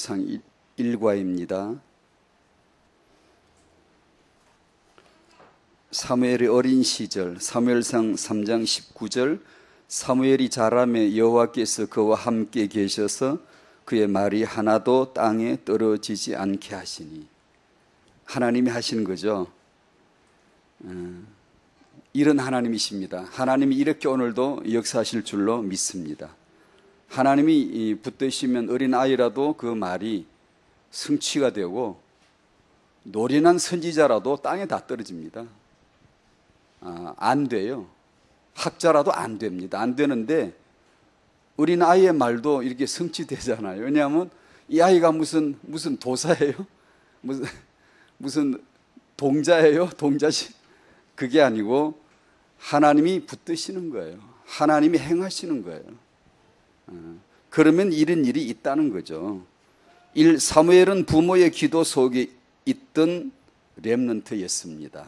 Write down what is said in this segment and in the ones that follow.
사무엘상 1과입니다. 사무엘의 어린 시절, 사무엘상 3장 19절, 사무엘이 자라매 여호와께서 그와 함께 계셔서 그의 말이 하나도 땅에 떨어지지 않게 하시니. 하나님이 하시는 거죠. 이런 하나님이십니다. 하나님이 이렇게 오늘도 역사하실 줄로 믿습니다. 하나님이 붙드시면 어린아이라도 그 말이 성취가 되고 노련한 선지자라도 땅에 다 떨어집니다. 안 돼요. 학자라도 안 됩니다. 안 되는데 어린아이의 말도 이렇게 성취되잖아요. 왜냐하면 이 아이가 무슨 도사예요? 무슨 동자예요? 동자시? 그게 아니고 하나님이 붙드시는 거예요. 하나님이 행하시는 거예요. 그러면 이런 일이 있다는 거죠. 사무엘은 부모의 기도 속에 있던 렘넌트였습니다.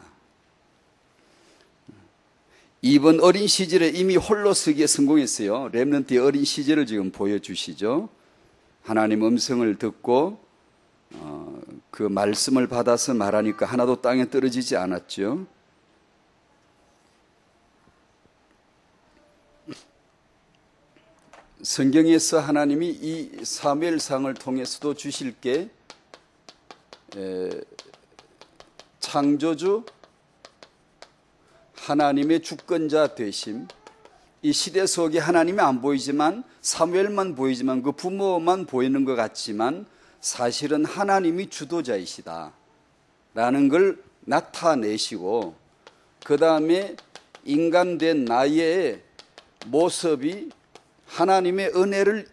이번 어린 시절에 이미 홀로 서기에 성공했어요. 렘넌트의 어린 시절을 지금 보여주시죠. 하나님 음성을 듣고 그 말씀을 받아서 말하니까 하나도 땅에 떨어지지 않았죠. 성경에서 하나님이 이 사무엘상을 통해서도 주실 게 창조주 하나님의 주권자 되심, 이 시대 속에 하나님이 안 보이지만 사무엘만 보이지만 그 부모만 보이는 것 같지만 사실은 하나님이 주도자이시다 라는 걸 나타내시고, 그 다음에 인간된 나의 모습이 하나님의 은혜를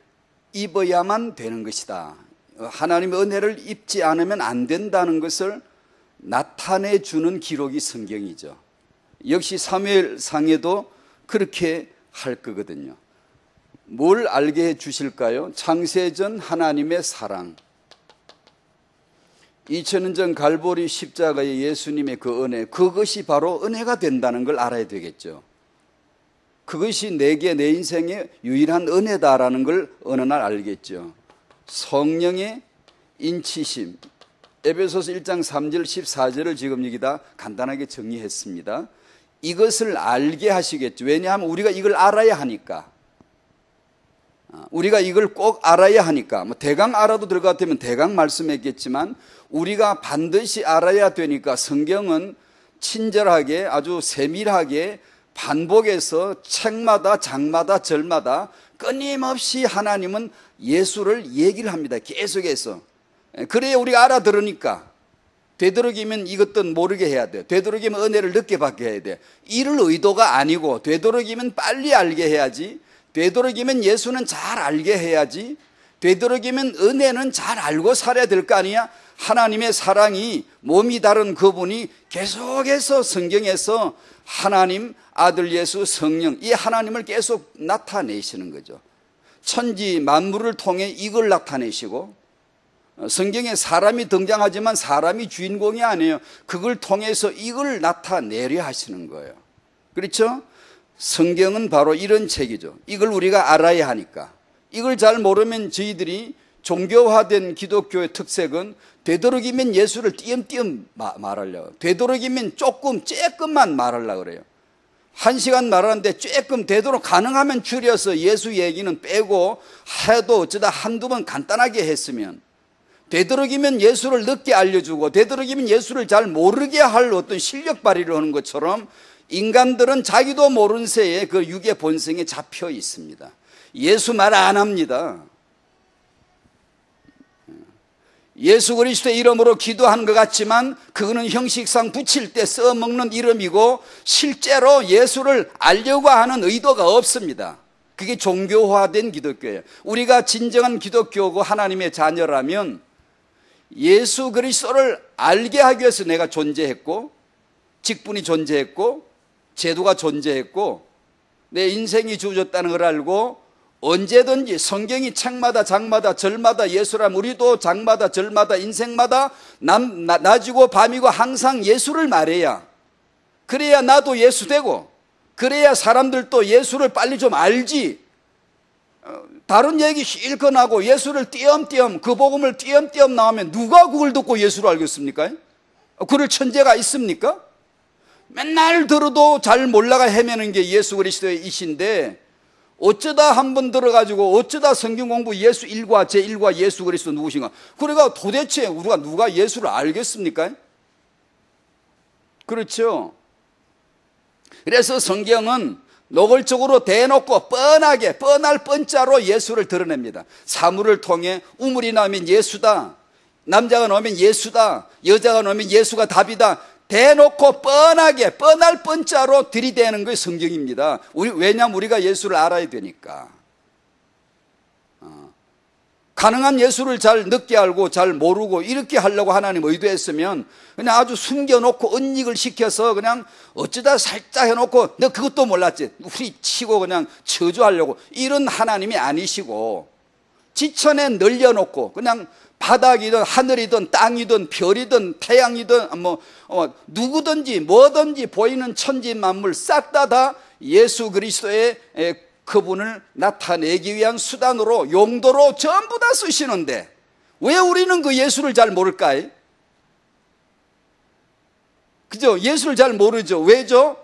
입어야만 되는 것이다, 하나님의 은혜를 입지 않으면 안 된다는 것을 나타내 주는 기록이 성경이죠. 역시 사무엘상에도 그렇게 할 거거든요. 뭘 알게 해 주실까요? 창세전 하나님의 사랑, 2000년 전 갈보리 십자가의 예수님의 그 은혜, 그것이 바로 은혜가 된다는 걸 알아야 되겠죠. 그것이 내게 내 인생의 유일한 은혜다라는 걸 어느 날 알겠죠. 성령의 인치심, 에베소서 1장 3절 14절을 지금 여기다 간단하게 정리했습니다. 이것을 알게 하시겠죠. 왜냐하면 우리가 이걸 알아야 하니까. 우리가 이걸 꼭 알아야 하니까. 대강 알아도 될 것 같으면 대강 말씀했겠지만 우리가 반드시 알아야 되니까 성경은 친절하게 아주 세밀하게 반복해서 책마다 장마다 절마다 끊임없이 하나님은 예수를 얘기를 합니다. 계속해서. 그래야 우리가 알아들으니까. 되도록이면 이것도 모르게 해야 돼. 되도록이면 은혜를 늦게 받게 해야 돼. 이럴 의도가 아니고 되도록이면 빨리 알게 해야지. 되도록이면 예수는 잘 알게 해야지. 되도록이면 은혜는 잘 알고 살아야 될 거 아니야. 하나님의 사랑이 몸이 다른 그분이 계속해서 성경에서 하나님, 아들 예수, 성령, 이 하나님을 계속 나타내시는 거죠. 천지 만물을 통해 이걸 나타내시고, 성경에 사람이 등장하지만 사람이 주인공이 아니에요. 그걸 통해서 이걸 나타내려 하시는 거예요. 그렇죠? 성경은 바로 이런 책이죠. 이걸 우리가 알아야 하니까. 이걸 잘 모르면 저희들이 종교화된 기독교의 특색은 되도록이면 예수를 띄엄띄엄 말하려고, 되도록이면 조금만 말하려고 그래요. 1시간 말하는데 조금 되도록 가능하면 줄여서 예수 얘기는 빼고 해도 어쩌다 한두 번 간단하게 했으면, 되도록이면 예수를 늦게 알려주고 되도록이면 예수를 잘 모르게 할 어떤 실력 발휘를 하는 것처럼 인간들은 자기도 모르는 새에 그 육의 본성에 잡혀 있습니다. 예수 말 안 합니다. 예수 그리스도의 이름으로 기도하는 것 같지만 그거는 형식상 붙일 때 써먹는 이름이고 실제로 예수를 알려고 하는 의도가 없습니다. 그게 종교화된 기독교예요. 우리가 진정한 기독교고 하나님의 자녀라면 예수 그리스도를 알게 하기 위해서 내가 존재했고, 직분이 존재했고, 제도가 존재했고, 내 인생이 주어졌다는 걸 알고 언제든지 성경이 책마다 장마다 절마다 예수라면 우리도 장마다 절마다 인생마다 낮이고 밤이고 항상 예수를 말해야, 그래야 나도 예수 되고, 그래야 사람들도 예수를 빨리 좀 알지. 다른 얘기 실컷 하고 예수를 띄엄띄엄, 그 복음을 띄엄띄엄 나오면 누가 그걸 듣고 예수를 알겠습니까? 그럴 천재가 있습니까? 맨날 들어도 잘 몰라가 헤매는 게 예수 그리스도의 이신데, 어쩌다 한번 들어가지고 어쩌다 성경 공부 예수 1과 제1과 예수 그리스도 누구신가? 그러니까 도대체 우리가 누가 예수를 알겠습니까? 그렇죠. 그래서 성경은 노골적으로 대놓고 뻔하게 뻔할 뻔자로 예수를 드러냅니다. 사물을 통해 우물이 나오면 예수다, 남자가 나오면 예수다, 여자가 나오면 예수가 답이다, 대놓고 뻔하게 뻔할 뻔자로 들이대는 게 성경입니다. 왜냐하면 우리가 예수를 알아야 되니까. 가능한 예수를 잘 늦게 알고 잘 모르고 이렇게 하려고 하나님 의도했으면 그냥 아주 숨겨놓고 은닉을 시켜서 그냥 어쩌다 살짝 해놓고 너 그것도 몰랐지, 우리 치고 그냥 저주하려고, 이런 하나님이 아니시고, 지천에 늘려놓고 그냥 바닥이든 하늘이든 땅이든 별이든 태양이든 누구든지 뭐든지 보이는 천지 만물 싹 다 예수 그리스도의 그분을 나타내기 위한 수단으로, 용도로 전부 다 쓰시는데 왜 우리는 그 예수를 잘 모를까요? 그죠? 예수를 잘 모르죠. 왜죠?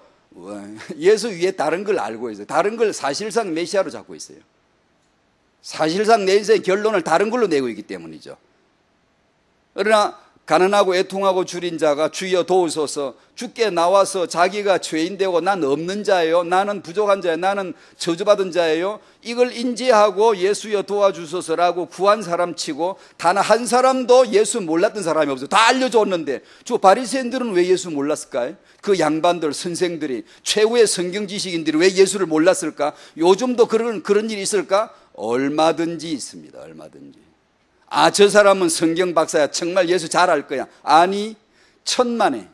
예수 위에 다른 걸 알고 있어요. 다른 걸 사실상 메시아로 잡고 있어요. 사실상 내 인생의 결론을 다른 걸로 내고 있기 때문이죠. 그러나 가난하고 애통하고 줄인 자가 주여 도우소서, 주께 나와서 자기가 죄인 되고 난 없는 자예요, 나는 부족한 자예요, 나는 저주받은 자예요, 이걸 인지하고 예수여 도와주소서라고 구한 사람 치고 단 한 사람도 예수 몰랐던 사람이 없어요. 다 알려줬는데 저 바리새인들은 왜 예수 몰랐을까요? 그 양반들, 선생들이, 최후의 성경 지식인들이 왜 예수를 몰랐을까? 요즘도 그런 일이 있을까? 얼마든지 있습니다. 얼마든지. 저 사람은 성경 박사야, 정말 예수 잘 알 거야. 아니, 천만에.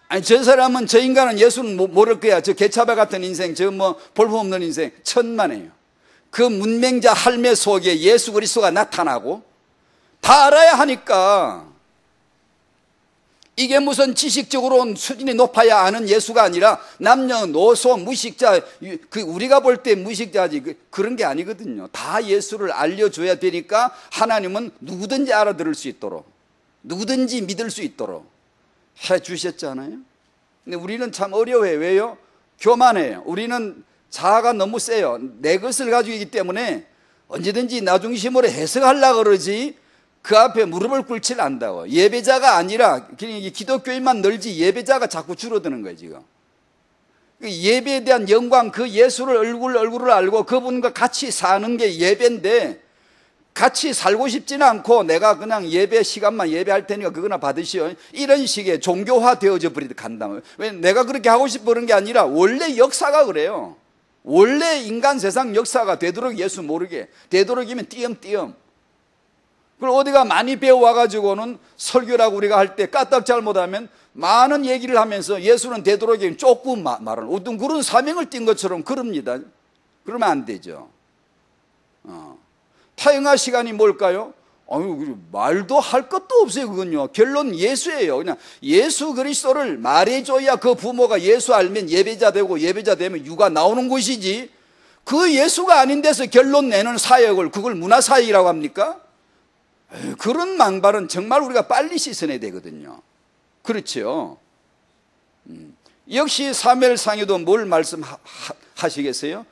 아니, 저 사람은, 저 인간은 예수는 모를 거야. 저 개차바 같은 인생, 저 볼품없는 인생, 천만에요. 그 문맹자 할매 속에 예수 그리스도가 나타나고 다 알아야 하니까, 이게 무슨 지식적으로 수준이 높아야 아는 예수가 아니라 남녀노소 무식자, 우리가 볼 때 무식자지 그런 게 아니거든요. 다 예수를 알려줘야 되니까 하나님은 누구든지 알아들을 수 있도록, 누구든지 믿을 수 있도록 해주셨잖아요. 근데 우리는 참 어려워해요. 왜요? 교만해요. 우리는 자아가 너무 세요. 내 것을 가지고 있기 때문에 언제든지 나 중심으로 해석하려고 그러지 그 앞에 무릎을 꿇질 않는다고. 예배자가 아니라 그냥 기독교인만 늘지 예배자가 자꾸 줄어드는 거예요 지금. 예배에 대한 영광, 그 예수를 얼굴을 알고 그분과 같이 사는 게 예배인데, 같이 살고 싶지는 않고 내가 그냥 예배 시간만 예배할 테니까 그거나 받으시오, 이런 식의 종교화 되어져 버리듯 간다고요. 왜? 내가 그렇게 하고 싶어 그런 게 아니라 원래 역사가 그래요. 원래 인간 세상 역사가 되도록 예수 모르게, 되도록이면 띄엄띄엄. 그리고 어디가 많이 배워와가지고는 설교라고 우리가 할 때 까딱 잘못하면 많은 얘기를 하면서 예수는 되도록이면 조금 말하는 어떤 그런 사명을 띈 것처럼 그럽니다. 그러면 안 되죠. 타영화 시간이 뭘까요? 말도 할 것도 없어요. 그건요, 결론 예수예요. 그냥 예수 그리스도를 말해줘야 그 부모가 예수 알면 예배자 되고, 예배자 되면 유가 나오는 곳이지, 그 예수가 아닌 데서 결론 내는 사역을 그걸 문화사역이라고 합니까? 그런 망발은 정말 우리가 빨리 씻어내야 되거든요. 그렇죠. 역시 사무엘상에도 뭘 말씀하시겠어요?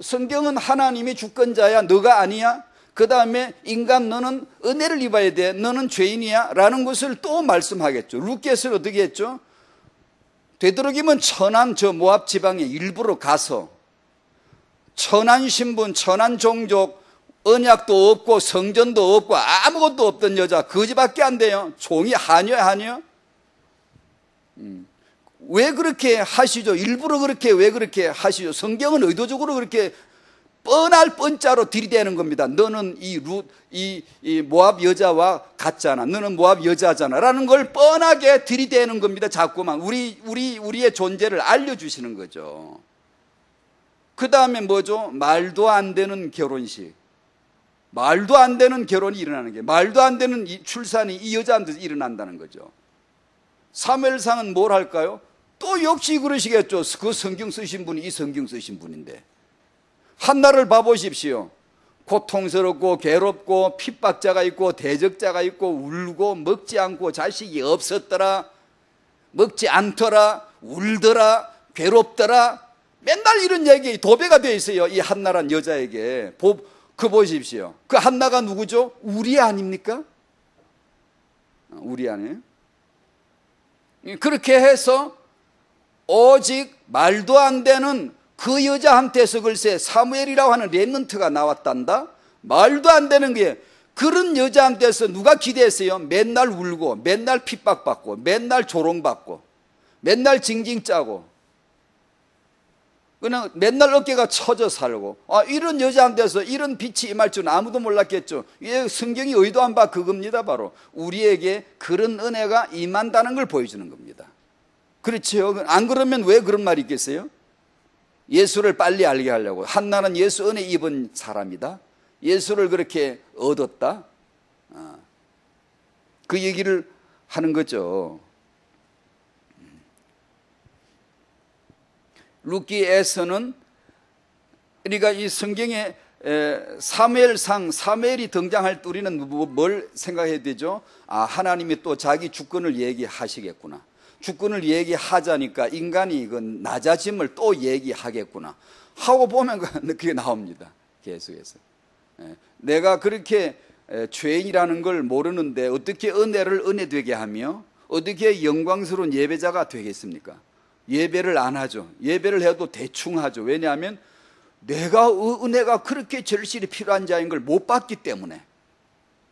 성경은 하나님이 주권자야, 너가 아니야? 그 다음에 인간 너는 은혜를 입어야 돼, 너는 죄인이야 라는 것을 또 말씀하겠죠. 룻게스는 어떻게 했죠? 되도록이면 천한 저 모압 지방에 일부러 가서 천한 신분, 천한 종족, 언약도 없고 성전도 없고 아무것도 없던 여자, 거지밖에 안 돼요. 종이 하녀야. 왜 그렇게 하시죠? 일부러 그렇게 왜 그렇게 하시죠? 성경은 의도적으로 그렇게 뻔할 뻔자로 들이대는 겁니다. 너는 이 모압 여자와 같잖아, 너는 모압 여자잖아 라는 걸 뻔하게 들이대는 겁니다. 자꾸만 우리의 존재를 알려주시는 거죠. 그 다음에 뭐죠? 말도 안 되는 결혼식, 말도 안 되는 결혼이 일어나는 게, 말도 안 되는 출산이 이 여자한테서 일어난다는 거죠. 사무엘상은 뭘 할까요? 또 역시 그러시겠죠. 그 성경 쓰신 분이 이 성경 쓰신 분인데. 한나를 봐보십시오. 고통스럽고 괴롭고 핍박자가 있고 대적자가 있고 울고 먹지 않고 자식이 없었더라, 먹지 않더라, 울더라, 괴롭더라, 맨날 이런 얘기 도배가 되어 있어요. 이 한나란 여자에게. 그 보십시오. 그 한나가 누구죠? 우리 아닙니까? 우리 아니에요? 그렇게 해서 오직 말도 안 되는 그 여자한테서 글쎄 사무엘이라고 하는 렘넌트가 나왔단다. 말도 안 되는 게, 그런 여자한테서 누가 기대했어요? 맨날 울고 맨날 핍박받고 맨날 조롱받고 맨날 징징 짜고 그냥 맨날 어깨가 처져 살고, 이런 여자한테서 이런 빛이 임할 줄은 아무도 몰랐겠죠. 이게 성경이 의도한 바 그겁니다. 바로 우리에게 그런 은혜가 임한다는 걸 보여주는 겁니다. 그렇죠? 안 그러면 왜 그런 말이 있겠어요? 예수를 빨리 알게 하려고. 한나는 예수 은혜 입은 사람이다, 예수를 그렇게 얻었다, 그 얘기를 하는 거죠. 루키에서는, 그러니까 이 성경에 사무엘상, 사무엘이 등장할 때 우리는 뭘 생각해야 되죠? 하나님이 또 자기 주권을 얘기하시겠구나, 주권을 얘기하자니까 인간이 이건 낮아짐을 또 얘기하겠구나 하고 보면 그게 나옵니다. 계속해서. 내가 그렇게 죄인이라는 걸 모르는데 어떻게 은혜를 은혜되게 하며 어떻게 영광스러운 예배자가 되겠습니까? 예배를 안 하죠. 예배를 해도 대충 하죠. 왜냐하면 내가 은혜가 그렇게 절실히 필요한 자인 걸 못 봤기 때문에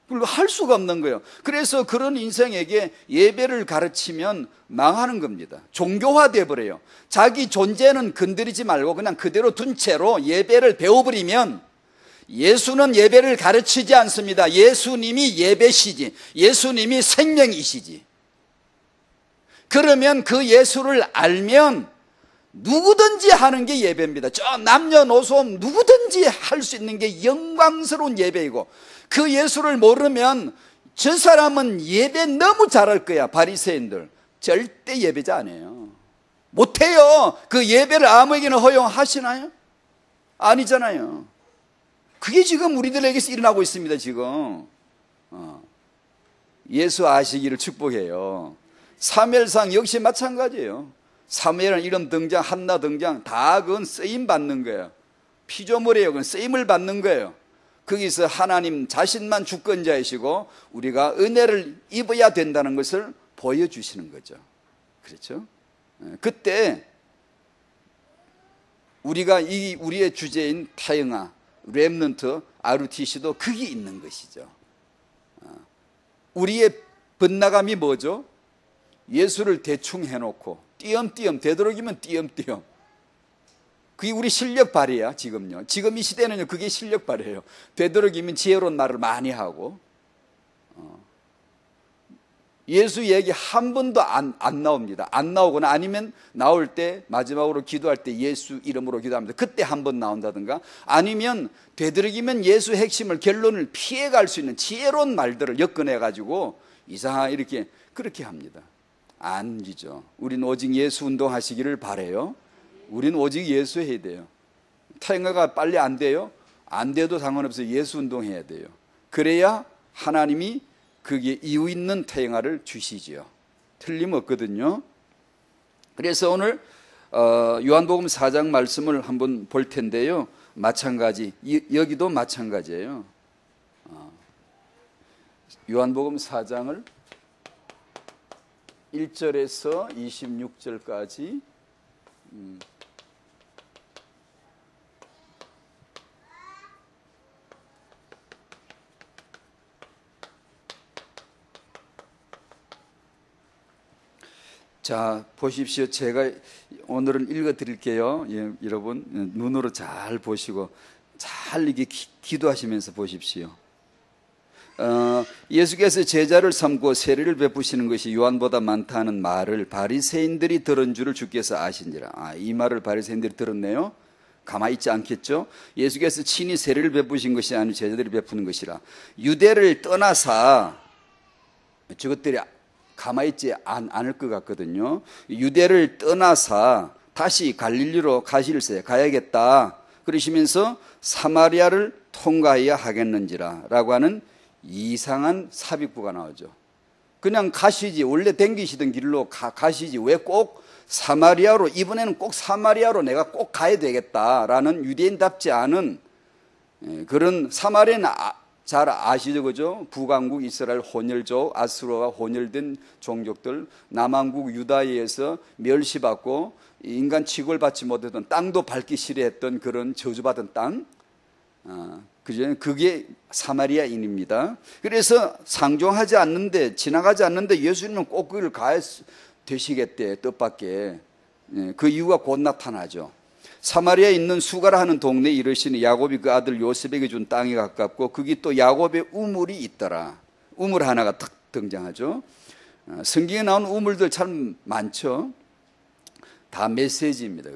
그걸 할 수가 없는 거예요. 그래서 그런 인생에게 예배를 가르치면 망하는 겁니다. 종교화돼 버려요. 자기 존재는 건드리지 말고 그냥 그대로 둔 채로 예배를 배워버리면, 예수는 예배를 가르치지 않습니다. 예수님이 예배시지, 예수님이 생명이시지. 그러면 그 예수를 알면 누구든지 하는 게 예배입니다. 저 남녀노소 누구든지 할 수 있는 게 영광스러운 예배이고, 그 예수를 모르면 저 사람은 예배 너무 잘할 거야. 바리새인들 절대 예배자 아니에요. 못해요. 그 예배를 아무에게나 허용하시나요? 아니잖아요. 그게 지금 우리들에게서 일어나고 있습니다. 지금 예수 아시기를 축복해요. 사무엘상 역시 마찬가지예요. 사무엘은 이런 등장, 한나 등장 다 그건 쓰임 받는 거예요. 피조물이에요. 그건 쓰임을 받는 거예요. 거기서 하나님 자신만 주권자이시고 우리가 은혜를 입어야 된다는 것을 보여주시는 거죠. 그렇죠? 그때 우리가 우리의 주제인 타영아, 렘넌트, RUTC도 거기 있는 것이죠. 우리의 번나감이 뭐죠? 예수를 대충 해놓고 띄엄띄엄, 되도록이면 띄엄띄엄, 그게 우리 실력 발휘야. 지금요, 지금 이 시대는요 그게 실력 발휘예요. 되도록이면 지혜로운 말을 많이 하고, 예수 얘기 한 번도 안 나옵니다. 안 나오거나 아니면 나올 때 마지막으로 기도할 때 예수 이름으로 기도합니다. 그때 한 번 나온다든가, 아니면 되도록이면 예수 핵심을, 결론을 피해갈 수 있는 지혜로운 말들을 엮어내 가지고 이상하게 이렇게 그렇게 합니다. 아니죠. 우린 오직 예수 운동하시기를 바라요. 우린 오직 예수 해야 돼요. 타영아가 빨리 안 돼요? 안 돼도 상관없어요. 예수 운동해야 돼요. 그래야 하나님이 그게 이유 있는 타영아를 주시지요. 틀림없거든요. 그래서 오늘 요한복음 4장 말씀을 한번 볼 텐데요. 마찬가지, 여기도 마찬가지예요. 요한복음 4장을 1절에서 26절까지 자, 보십시오. 제가 오늘은 읽어 드릴게요. 여러분 눈으로 잘 보시고 잘 이게 기도하시면서 보십시오. 예수께서 제자를 삼고 세례를 베푸시는 것이 요한보다 많다는 말을 바리새인들이 들은 줄을 주께서 아신지라. 이 말을 바리새인들이 들었네요. 가만히 있지 않겠죠? 예수께서 친히 세례를 베푸신 것이 아니고 제자들이 베푸는 것이라. 유대를 떠나사 저것들이 가만히 있지 않을 것 같거든요. 유대를 떠나서 다시 갈릴리로 가실세 가야겠다 그러시면서 사마리아를 통과해야 하겠는지라 라고 하는 이상한 삽입구가 나오죠. 그냥 가시지, 원래 댕기시던 길로 가시지 왜 꼭 사마리아로, 이번에는 꼭 사마리아로 내가 꼭 가야 되겠다라는 유대인답지 않은 그런, 사마리아는 잘 아시죠, 그죠? 북왕국 이스라엘 혼혈족, 아수르와 혼혈된 종족들, 남왕국 유다에서 멸시받고 인간 취급을 받지 못했던, 땅도 밟기 싫어했던 그런 저주받은 땅, 그게 사마리아인입니다. 그래서 상종하지 않는데, 지나가지 않는데 예수님은 꼭 거기를 가야 되시겠대, 뜻밖의. 그 이유가 곧 나타나죠. 사마리아에 있는 수가라 하는 동네에 이르시니 야곱이 그 아들 요셉에게 준 땅에 가깝고 거기 또 야곱의 우물이 있더라. 우물 하나가 탁 등장하죠. 성경에 나온 우물들 참 많죠. 다 메시지입니다.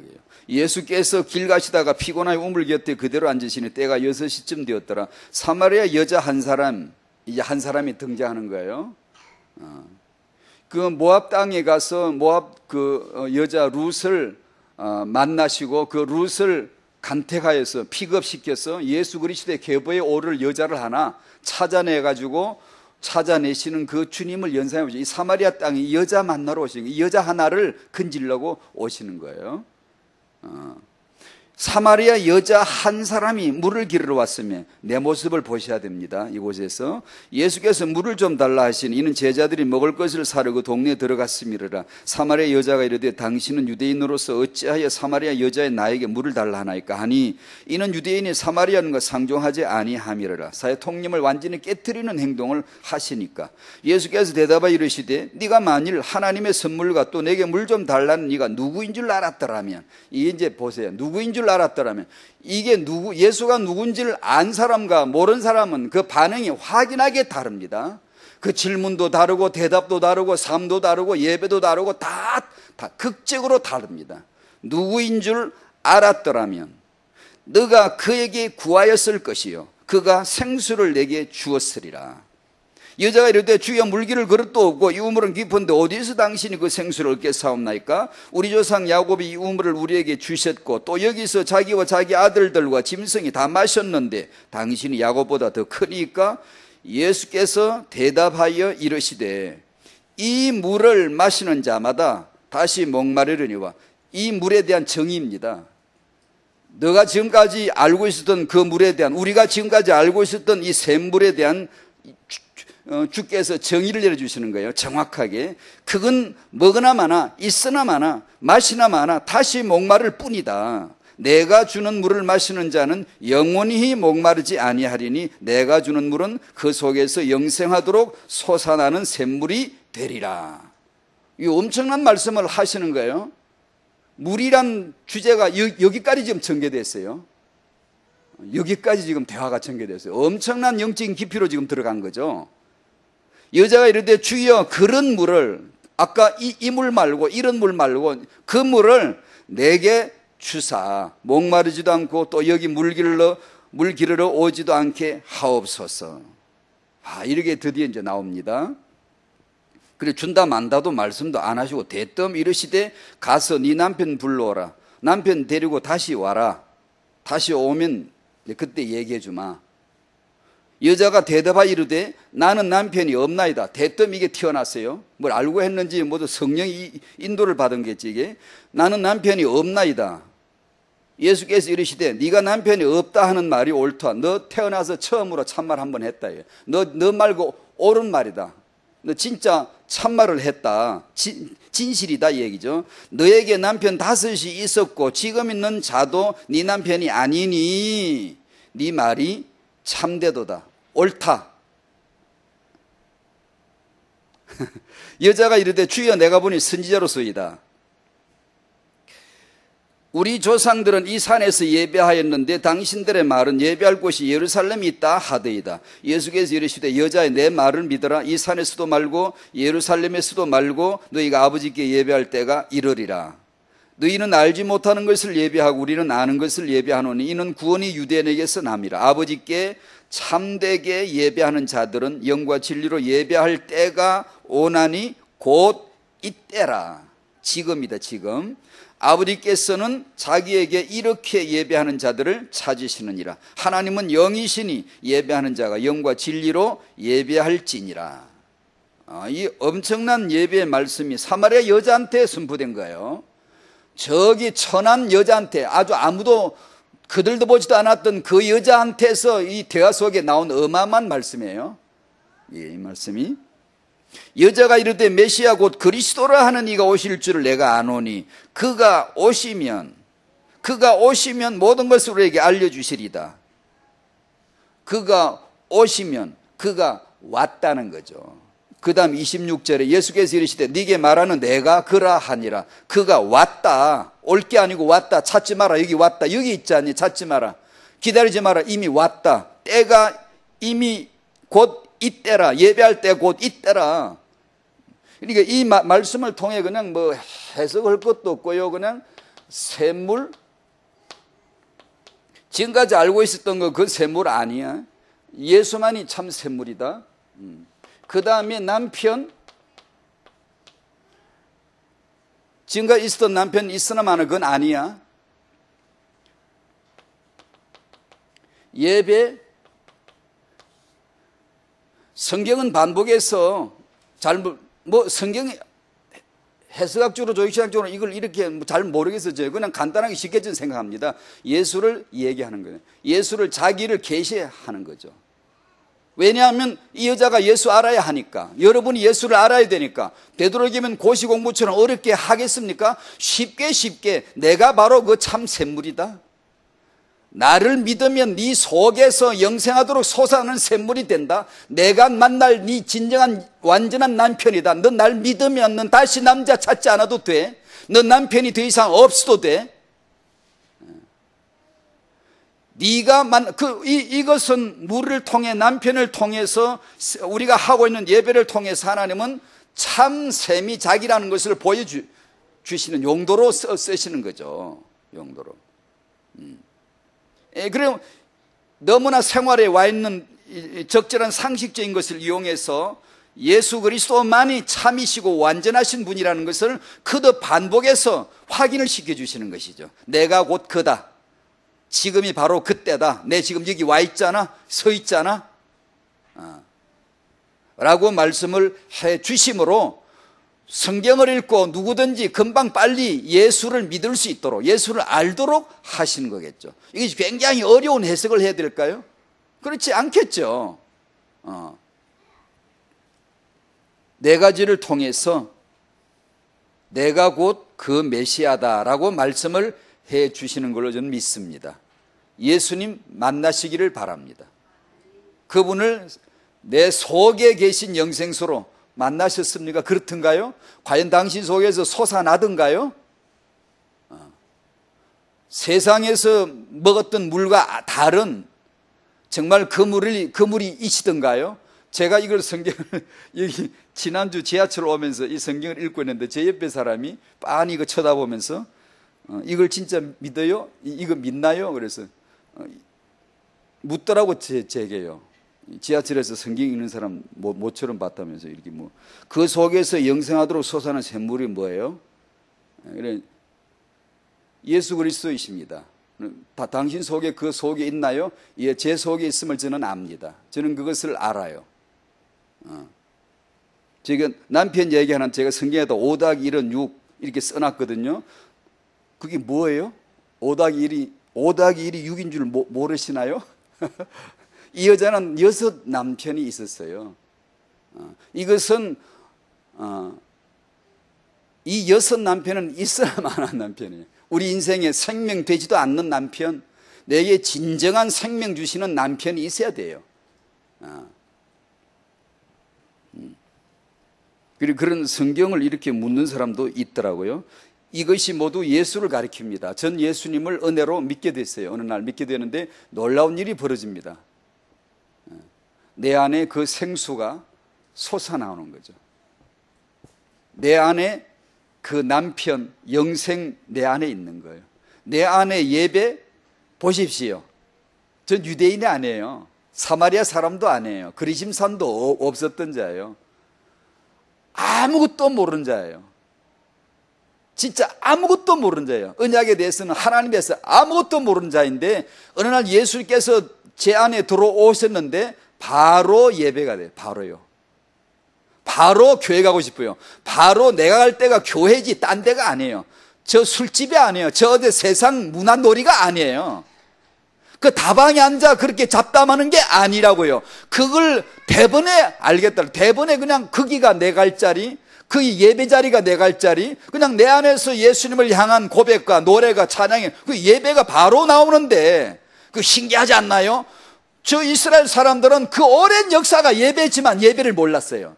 예수께서 길 가시다가 피곤하여 우물 곁에 그대로 앉으시니 때가 6시쯤 되었더라. 사마리아 여자 한 사람, 이제 한 사람이 등장하는 거예요. 그 모압 땅에 가서 모압 그 여자 룻을 만나시고 그 룻을 간택하여서 픽업시켜서 예수 그리스도의 계보에 오를 여자를 하나 찾아내시는 그 주님을 연상해 보죠. 이 사마리아 땅에 이 여자 만나러 오시는 거예요. 이 여자 하나를 건지려고 오시는 거예요. 사마리아 여자 한 사람이 물을 기르러 왔으면 내 모습을 보셔야 됩니다. 이곳에서 예수께서 물을 좀 달라 하시니 이는 제자들이 먹을 것을 사러 그 동네에 들어갔음이라. 사마리아 여자가 이르되 당신은 유대인으로서 어찌하여 사마리아 여자의 나에게 물을 달라 하나이까 하니 이는 유대인이 사마리아인과 상종하지 아니함이라. 사회 통념을 완전히 깨트리는 행동을 하시니까. 예수께서 대답하여 이르시되 네가 만일 하나님의 선물과 또 내게 물 좀 달라는 네가 누구인 줄 알았더라면, 이제 보세요. 누구인 줄 알았더라면, 이게 예수가 누군지를 안 사람과 모르는 사람은 그 반응이 확연하게 다릅니다. 그 질문도 다르고 대답도 다르고 삶도 다르고 예배도 다르고 다 극적으로 다릅니다. 누구인 줄 알았더라면 너가 그에게 구하였을 것이요 그가 생수를 내게 주었으리라. 여자가 이르되 주여 물기를 그릇도 없고 이 우물은 깊은데 어디서 당신이 그 생수를 얻겠사옵나이까? 우리 조상 야곱이 이 우물을 우리에게 주셨고 또 여기서 자기와 자기 아들들과 짐승이 다 마셨는데 당신이 야곱보다 더 크니까? 예수께서 대답하여 이르시되 이 물을 마시는 자마다 다시 목마르려니와. 이 물에 대한 정의입니다. 너가 지금까지 알고 있었던 그 물에 대한, 우리가 지금까지 알고 있었던 이 샘물에 대한 주께서 정의를 내려주시는 거예요. 정확하게. 그건 먹으나 마나 있으나 마나 마시나 마나 다시 목마를 뿐이다. 내가 주는 물을 마시는 자는 영원히 목마르지 아니하리니 내가 주는 물은 그 속에서 영생하도록 솟아나는 샘물이 되리라. 이 엄청난 말씀을 하시는 거예요. 물이란 주제가 여기까지 지금 전개됐어요. 여기까지 지금 대화가 전개됐어요. 엄청난 영적인 깊이로 지금 들어간 거죠. 여자가 이르되 주여 그런 물을, 아까 이 물 말고 이런 물 말고 그 물을 내게 주사 목마르지도 않고 또 여기 물 기르러 오지도 않게 하옵소서. 이렇게 드디어 이제 나옵니다. 그래 준다 만다도 말씀도 안 하시고 대뜸 이르시되 가서 네 남편 불러오라. 남편 데리고 다시 와라. 다시 오면 그때 얘기해 주마. 여자가 대답하여 이르되 나는 남편이 없나이다. 대뜸 이게 튀어났어요. 뭘 알고 했는지 모두 성령이 인도를 받은 게지 이게. 나는 남편이 없나이다. 예수께서 이르시되 네가 남편이 없다 하는 말이 옳다. 너 태어나서 처음으로 참말 한번 했다. 너 말고 옳은 말이다. 너 진짜 참말을 했다. 진실이다 이 얘기죠. 너에게 남편 5이 있었고 지금 있는 자도 네 남편이 아니니 네 말이 참되도다. 옳다. 여자가 이르되 주여 내가 보니 선지자로소이다. 우리 조상들은 이 산에서 예배하였는데 당신들의 말은 예배할 곳이 예루살렘이 있다 하더이다. 예수께서 이르시되 여자의 내 말을 믿어라. 이 산에서도 말고 예루살렘에서도 말고 너희가 아버지께 예배할 때가 이르리라. 너희는 알지 못하는 것을 예배하고 우리는 아는 것을 예배하노니 이는 구원이 유대인에게서 남이라. 아버지께 참되게 예배하는 자들은 영과 진리로 예배할 때가 오나니 곧 이때라. 지금이다, 지금. 아버지께서는 자기에게 이렇게 예배하는 자들을 찾으시느니라. 하나님은 영이시니 예배하는 자가 영과 진리로 예배할지니라. 이 엄청난 예배의 말씀이 사마리아 여자한테 선포된 거예요. 저기 천한 여자한테, 아주 아무도 그들도 보지도 않았던 그 여자한테서 이 대화 속에 나온 어마어마한 말씀이에요. 이 말씀이, 여자가 이르되 메시아 곧 그리스도라 하는 이가 오실 줄을 내가 아노니 그가 오시면 모든 것을 우리에게 알려주시리다. 그가 오시면, 그가 왔다는 거죠. 그 다음 26절에 예수께서 이르시되 네게 말하는 내가 그라 하니라. 그가 왔다. 올 게 아니고 왔다. 찾지 마라. 여기 왔다. 여기 있지 않니? 찾지 마라. 기다리지 마라. 이미 왔다. 때가 이미 곧 이때라. 예배할 때 곧 이때라. 그러니까 이 말씀을 통해 그냥 뭐 해석할 것도 없고요. 그냥 샘물, 지금까지 알고 있었던 거 그 샘물 아니야. 예수만이 참 샘물이다. 그 다음에 남편, 지금까지 있었던 남편 있으나 마나 그건 아니야. 예배, 성경은 반복해서 성경이 해석학적으로 조직학적으로 이걸 이렇게 잘 모르겠어요. 그냥 간단하게 쉽게 좀 생각합니다. 예수를 얘기하는 거예요. 예수를 자기를 계시하는 거죠. 왜냐하면 이 여자가 예수 알아야 하니까, 여러분이 예수를 알아야 되니까. 되도록이면 고시공부처럼 어렵게 하겠습니까? 쉽게 내가 바로 그 참 샘물이다. 나를 믿으면 네 속에서 영생하도록 솟아나는 샘물이 된다. 내가 만날 네 진정한 완전한 남편이다. 너 날 믿으면 넌 다시 남자 찾지 않아도 돼. 너 남편이 더 이상 없어도 돼. 네가 이것은 우리를 통해, 남편을 통해서 우리가 하고 있는 예배를 통해서 하나님은 참 샘이 자기라는 것을 보여주시는 용도로 쓰시는 거죠. 용도로. 그럼 너무나 생활에 와 있는 적절한 상식적인 것을 이용해서 예수 그리스도만이 참이시고 완전하신 분이라는 것을 그도 반복해서 확인을 시켜주시는 것이죠. 내가 곧 그다. 지금이 바로 그때다. 내 지금 여기 와 있잖아. 서 있잖아. 라고 말씀을 해 주심으로 성경을 읽고 누구든지 금방 빨리 예수를 믿을 수 있도록, 예수를 알도록 하시는 거겠죠. 이게 굉장히 어려운 해석을 해야 될까요? 그렇지 않겠죠. 네 가지를 통해서 내가 곧 그 메시아다라고 말씀을 해 주시는 걸로 저는 믿습니다. 예수님 만나시기를 바랍니다. 그분을 내 속에 계신 영생수로 만나셨습니까? 그렇던가요? 과연 당신 속에서 솟아나던가요? 세상에서 먹었던 물과 다른 정말 그 물이 이시던가요? 제가 이걸 성경을 여기 지난주 지하철 오면서 이 성경을 읽고 있는데 제 옆에 사람이 빤히 이거 쳐다보면서 이걸 진짜 믿어요? 이거 믿나요? 그래서 묻더라고 제게요. 지하철에서 성경 읽는 사람 모처럼 봤다면서 이렇게 그 속에서 영생하도록 솟아나는 샘물이 뭐예요? 그래, 예수 그리스도이십니다. 당신 속에 그 속에 있나요? 예, 제 속에 있음을 저는 압니다. 저는 그것을 알아요. 지금 남편 얘기하는 제가 성경에다 5-1은 6 이렇게 써놨거든요. 그게 뭐예요? 5-1이 6인 줄 모르시나요? 이 여자는 6 남편이 있었어요. 이것은 이 6 남편은 있어야만한 남편이에요. 우리 인생에 생명 되지도 않는 남편, 내게 진정한 생명 주시는 남편이 있어야 돼요. 그리고 그런 성경을 이렇게 묻는 사람도 있더라고요. 이것이 모두 예수를 가리킵니다. 전 예수님을 은혜로 믿게 됐어요. 어느 날 믿게 되는데 놀라운 일이 벌어집니다. 내 안에 그 생수가 솟아나오는 거죠. 내 안에 그 남편, 영생 내 안에 있는 거예요. 내 안에 예배 보십시오. 전 유대인이 아니에요. 사마리아 사람도 아니에요. 그리심산도 없었던 자예요. 아무것도 모르는 자예요. 진짜 아무것도 모르는 자예요. 언약에 대해서는 하나님에 대해서 아무것도 모르는 자인데 어느 날 예수님께서 제 안에 들어오셨는데 바로 예배가 돼요. 바로요. 바로 교회 가고 싶어요. 바로 내가 갈 데가 교회지 딴 데가 아니에요. 저 술집이 아니에요. 저 어디 세상 문화놀이가 아니에요. 그 다방에 앉아 그렇게 잡담하는 게 아니라고요. 그걸 대번에 알겠다. 대번에 그냥 거기가 내 갈 자리, 그 예배 자리가 내 갈 자리, 그냥 내 안에서 예수님을 향한 고백과 노래가 찬양이 그 예배가 바로 나오는데 그 신기하지 않나요? 저 이스라엘 사람들은 그 오랜 역사가 예배지만 예배를 몰랐어요.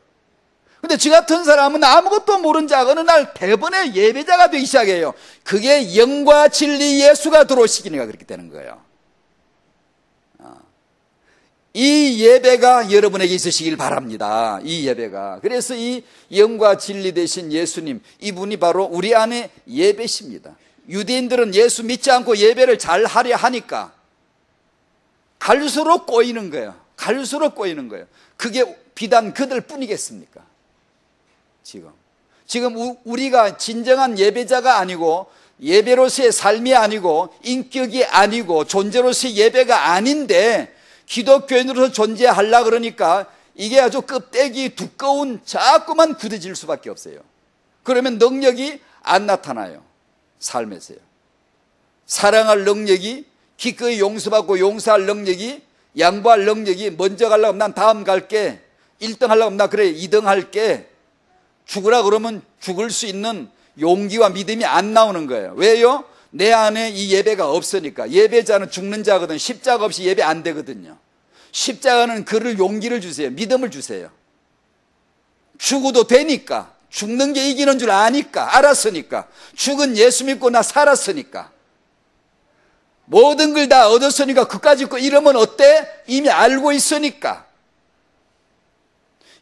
근데 저 같은 사람은 아무것도 모르는 자가 어느 날 대번에 예배자가 되기 시작해요. 그게 영과 진리 예수가 들어오시기니까 그렇게 되는 거예요. 이 예배가 여러분에게 있으시길 바랍니다. 이 예배가. 그래서 이 영과 진리 되신 예수님, 이분이 바로 우리 안에 예배십니다. 유대인들은 예수 믿지 않고 예배를 잘 하려 하니까 갈수록 꼬이는 거예요. 갈수록 꼬이는 거예요. 그게 비단 그들 뿐이겠습니까? 지금 우리가 진정한 예배자가 아니고 예배로서의 삶이 아니고 인격이 아니고 존재로서의 예배가 아닌데 기독교인으로서 존재하려고 그러니까 이게 아주 껍데기 두꺼운 자꾸만 굳어질 수밖에 없어요. 그러면 능력이 안 나타나요. 삶에서요. 사랑할 능력이, 기꺼이 용서받고 용서할 능력이, 양보할 능력이, 먼저 가려고 하면 난 다음 갈게, 1등 하려고 하면 나 그래 2등 할게, 죽으라 그러면 죽을 수 있는 용기와 믿음이 안 나오는 거예요. 왜요? 내 안에 이 예배가 없으니까. 예배자는 죽는 자거든. 십자가 없이 예배 안 되거든요. 십자가는 그를 용기를 주세요. 믿음을 주세요. 죽어도 되니까. 죽는 게 이기는 줄 아니까. 알았으니까. 죽은 예수 믿고 나 살았으니까. 모든 걸 다 얻었으니까 그까짓 거 이러면 어때? 이미 알고 있으니까.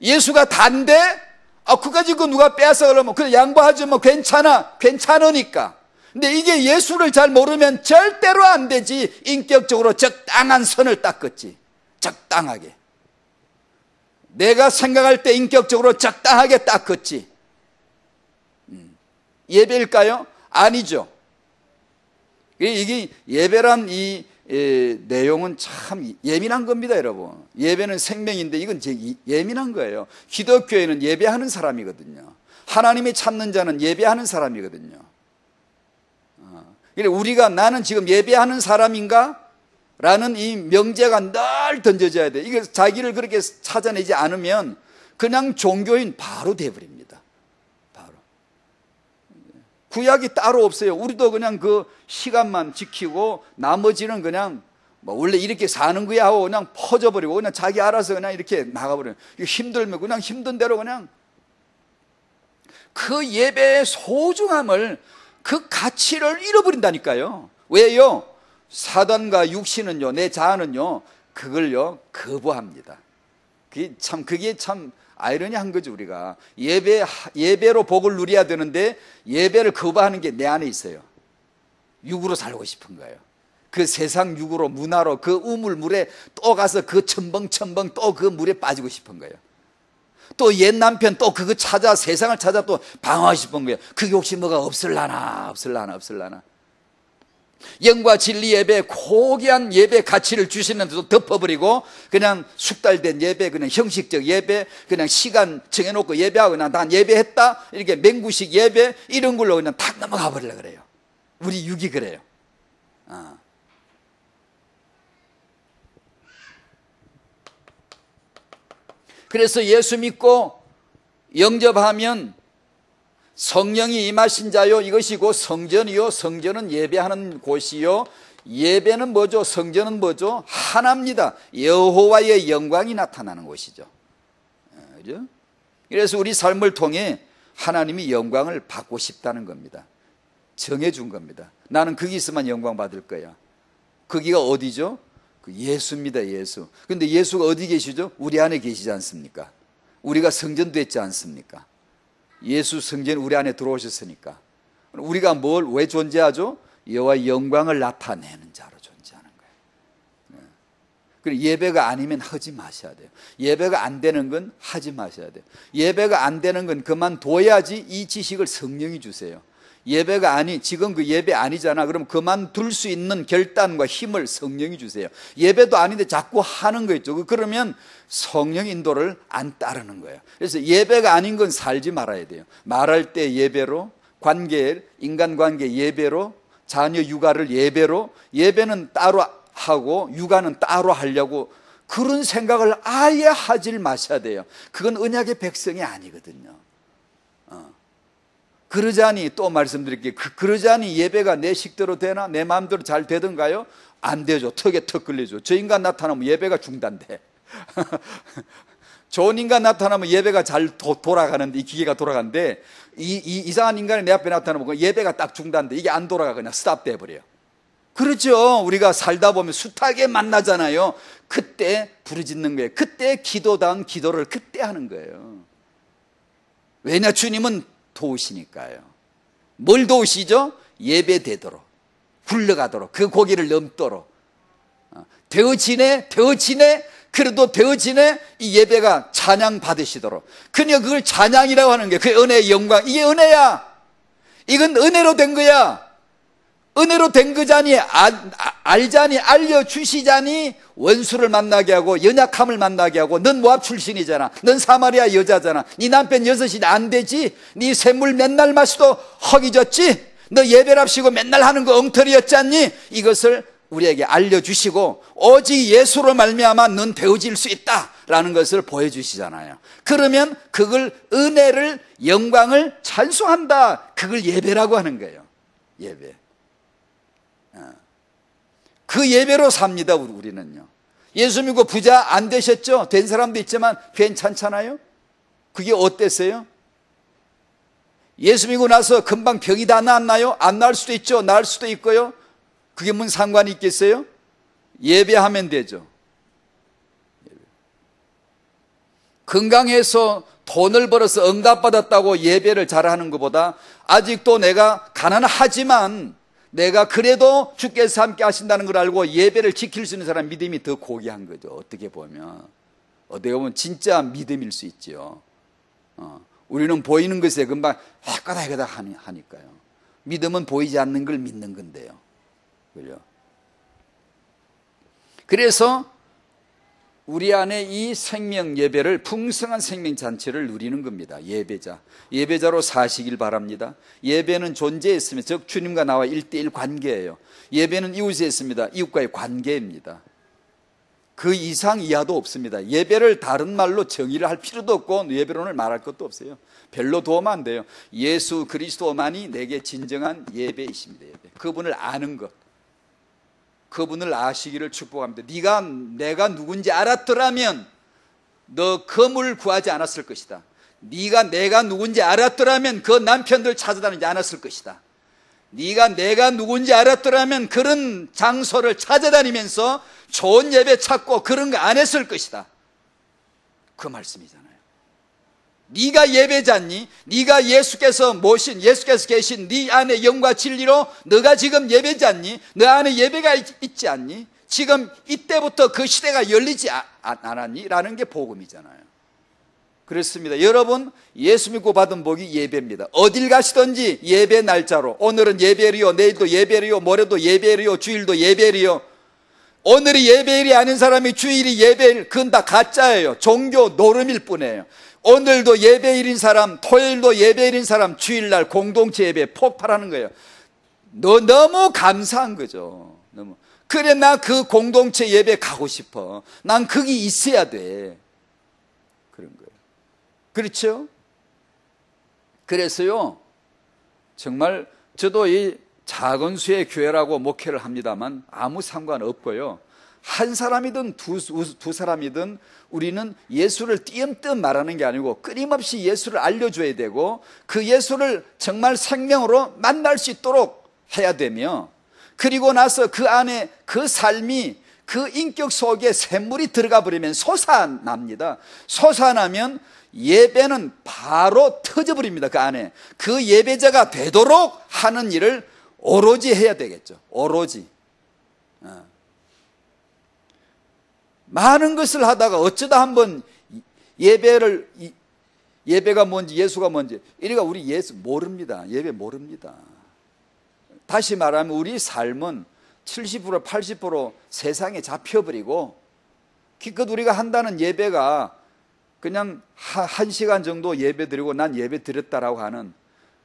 예수가 단데 그까짓 거 누가 빼앗아 그러면 그래 양보하지 뭐 괜찮으니까. 근데 이게 예수를 잘 모르면 절대로 안 되지. 인격적으로 적당한 선을 닦았지. 적당하게. 내가 생각할 때 인격적으로 적당하게 닦았지. 예배일까요? 아니죠. 이게 예배란 이 내용은 참 예민한 겁니다, 여러분. 예배는 생명인데 이건 예민한 거예요. 기독교에는 예배하는 사람이거든요. 하나님이 찾는 자는 예배하는 사람이거든요. 우리가 나는 지금 예배하는 사람인가? 라는 이 명제가 늘 던져져야 돼. 이게 자기를 그렇게 찾아내지 않으면 그냥 종교인 바로 돼버립니다. 바로. 구약이 따로 없어요. 우리도 그냥 그 시간만 지키고 나머지는 그냥 뭐 원래 이렇게 사는 거야 하고 그냥 퍼져버리고 그냥 자기 알아서 그냥 이렇게 나가버려요. 힘들면 그냥 힘든 대로 그냥 그 예배의 소중함을 그 가치를 잃어버린다니까요. 왜요? 사단과 육신은요, 내 자아는요, 그걸요, 거부합니다. 그게 참 아이러니한 거죠, 우리가. 예배로 복을 누려야 되는데, 예배를 거부하는 게 내 안에 있어요. 육으로 살고 싶은 거예요. 그 세상 육으로, 문화로, 그 우물물에 또 가서 그 첨벙첨벙 또 그 물에 빠지고 싶은 거예요. 또 옛 남편 또 그거 찾아, 세상을 찾아 또 방어하고 싶은 거예요. 그게 혹시 뭐가 없을라나. 영과 진리 예배, 고귀한 예배 가치를 주시는데도 덮어버리고 그냥 숙달된 예배, 그냥 형식적 예배, 그냥 시간 정해놓고 예배하고 그냥 난 예배했다 이렇게 맹구식 예배 이런 걸로 그냥 탁 넘어가 버리려고 그래요. 우리 육이 그래요. 그래서 예수 믿고 영접하면 성령이 임하신 자요, 이것이 곧 성전이요, 성전은 예배하는 곳이요, 예배는 뭐죠? 성전은 뭐죠? 하나입니다. 여호와의 영광이 나타나는 곳이죠. 그죠? 그래서 우리 삶을 통해 하나님이 영광을 받고 싶다는 겁니다. 정해준 겁니다. 나는 거기 있으면 영광 받을 거야. 거기가 어디죠? 예수입니다, 예수. 근데 예수가 어디 계시죠? 우리 안에 계시지 않습니까? 우리가 성전 됐지 않습니까? 예수 성전 우리 안에 들어오셨으니까. 우리가 왜 존재하죠? 여호와의 영광을 나타내는 자로 존재하는 거예요. 그리고 예배가 아니면 하지 마셔야 돼요. 예배가 안 되는 건 하지 마셔야 돼요. 예배가 안 되는 건 그만둬야지 이 지식을 성령이 주세요. 예배가 지금 그 예배 아니잖아. 그럼 그만둘 수 있는 결단과 힘을 성령이 주세요. 예배도 아닌데 자꾸 하는 거 있죠. 그러면 성령 인도를 안 따르는 거예요. 그래서 예배가 아닌 건 살지 말아야 돼요. 말할 때 예배로, 인간관계 예배로, 자녀 육아를 예배로, 예배는 따로 하고 육아는 따로 하려고 그런 생각을 아예 하질 마셔야 돼요. 그건 언약의 백성이 아니거든요. 그러자니 또 말씀드릴게요. 그러자니 예배가 내 식대로 되나? 내 마음대로 잘 되던가요? 안 되죠. 턱에 턱 걸리죠. 저 인간 나타나면 예배가 중단돼. 좋은 인간 나타나면 예배가 잘 돌아가는데, 이 기계가 돌아가는데, 이상한 인간이 내 앞에 나타나면 예배가 딱 중단돼. 이게 안 돌아가. 그냥 스탑돼 버려요. 그렇죠. 우리가 살다 보면 숱하게 만나잖아요. 그때 부르짖는 거예요. 그때 기도다운 기도를 그때 하는 거예요. 왜냐? 주님은 도우시니까요. 뭘 도우시죠? 예배되도록, 굴러가도록, 그 고기를 넘도록. 되어지네, 그래도 되어지네, 이 예배가 찬양 받으시도록. 그냥 그걸 찬양이라고 하는 게 그 은혜의 영광. 이게 은혜야. 이건 은혜로 된 거야. 은혜로 된 거자니, 알자니, 알려주시자니, 원수를 만나게 하고, 연약함을 만나게 하고, 넌 모압 출신이잖아. 넌 사마리아 여자잖아. 네 남편 여섯이 안 되지? 네 샘물 맨날 마시도 허기졌지? 너 예배랍시고 맨날 하는 거 엉터리였지 않니? 이것을 우리에게 알려주시고, 오직 예수로 말미암아 넌 되어질 수 있다라는 것을 보여주시잖아요. 그러면 그걸 은혜를, 영광을 찬송한다. 그걸 예배라고 하는 거예요. 예배. 그 예배로 삽니다. 우리는요. 예수 믿고 부자 안 되셨죠? 된 사람도 있지만 괜찮잖아요. 그게 어땠어요? 예수 믿고 나서 금방 병이 다 나았나요? 안 나을 수도 있죠. 나을 수도 있고요. 그게 무슨 상관이 있겠어요? 예배하면 되죠. 건강해서 돈을 벌어서 응답받았다고 예배를 잘하는 것보다, 아직도 내가 가난하지만 내가 그래도 주께서 함께 하신다는 걸 알고 예배를 지킬 수 있는 사람 믿음이 더 고귀한 거죠. 어떻게 보면 진짜 믿음일 수 있죠. 우리는 보이는 것에 금방 해가다 하니까요. 믿음은 보이지 않는 걸 믿는 건데요. 그죠? 그래서 우리 안에 이 생명 예배를, 풍성한 생명 잔치를 누리는 겁니다. 예배자로 사시길 바랍니다. 예배는 존재에 있으면, 즉 주님과 나와 1대1 관계예요. 예배는 이웃에 있습니다. 이웃과의 관계입니다. 그 이상 이하도 없습니다. 예배를 다른 말로 정의를 할 필요도 없고 예배론을 말할 것도 없어요. 별로 도움 안 돼요. 예수 그리스도만이 내게 진정한 예배이십니다. 예배. 그분을 아는 것, 그분을 아시기를 축복합니다. 내가 누군지 알았더라면 너 금을 구하지 않았을 것이다. 내가 누군지 알았더라면 그 남편들 찾아다니지 않았을 것이다. 내가 누군지 알았더라면 그런 장소를 찾아다니면서 좋은 예배 찾고 그런 거 안 했을 것이다. 그 말씀이잖아요. 네가 예배자니? 네가 예수께서 계신 네 안에 영과 진리로 너가 지금 예배자니? 너 안에 예배가 있지 않니? 지금 이때부터 그 시대가 열리지 않았니? 라는 게 복음이잖아요. 그렇습니다. 여러분, 예수 믿고 받은 복이 예배입니다. 어딜 가시든지 예배 날짜로, 오늘은 예배리요, 내일도 예배리요, 모레도 예배리요, 주일도 예배리요. 오늘이 예배일이 아닌 사람이 주일이 예배일, 그건 다 가짜예요. 종교 노름일 뿐이에요. 오늘도 예배일인 사람, 토요일도 예배일인 사람, 주일날 공동체 예배 폭발하는 거예요. 너무 감사한 거죠. 그래, 나 그 공동체 예배 가고 싶어. 난 거기 있어야 돼. 그런 거예요. 그렇죠? 그래서요, 정말 저도 이 작은 수의 교회라고 목회를 합니다만 아무 상관없고요. 한 사람이든 두 사람이든 우리는 예수를 띄엄띄엄 말하는 게 아니고 끊임없이 예수를 알려줘야 되고 그 예수를 정말 생명으로 만날 수 있도록 해야 되며, 그리고 나서 그 안에 그 삶이 그 인격 속에 샘물이 들어가 버리면 솟아납니다. 솟아나면 예배는 바로 터져버립니다. 그 안에 그 예배자가 되도록 하는 일을 오로지 해야 되겠죠. 오로지. 많은 것을 하다가 어쩌다 한번 예배가 뭔지 예수가 뭔지 이래가 우리 예수 모릅니다. 예배 모릅니다. 다시 말하면 우리 삶은 70% 80% 세상에 잡혀버리고 기껏 우리가 한다는 예배가 그냥 한 시간 정도 예배 드리고 난 예배 드렸다라고 하는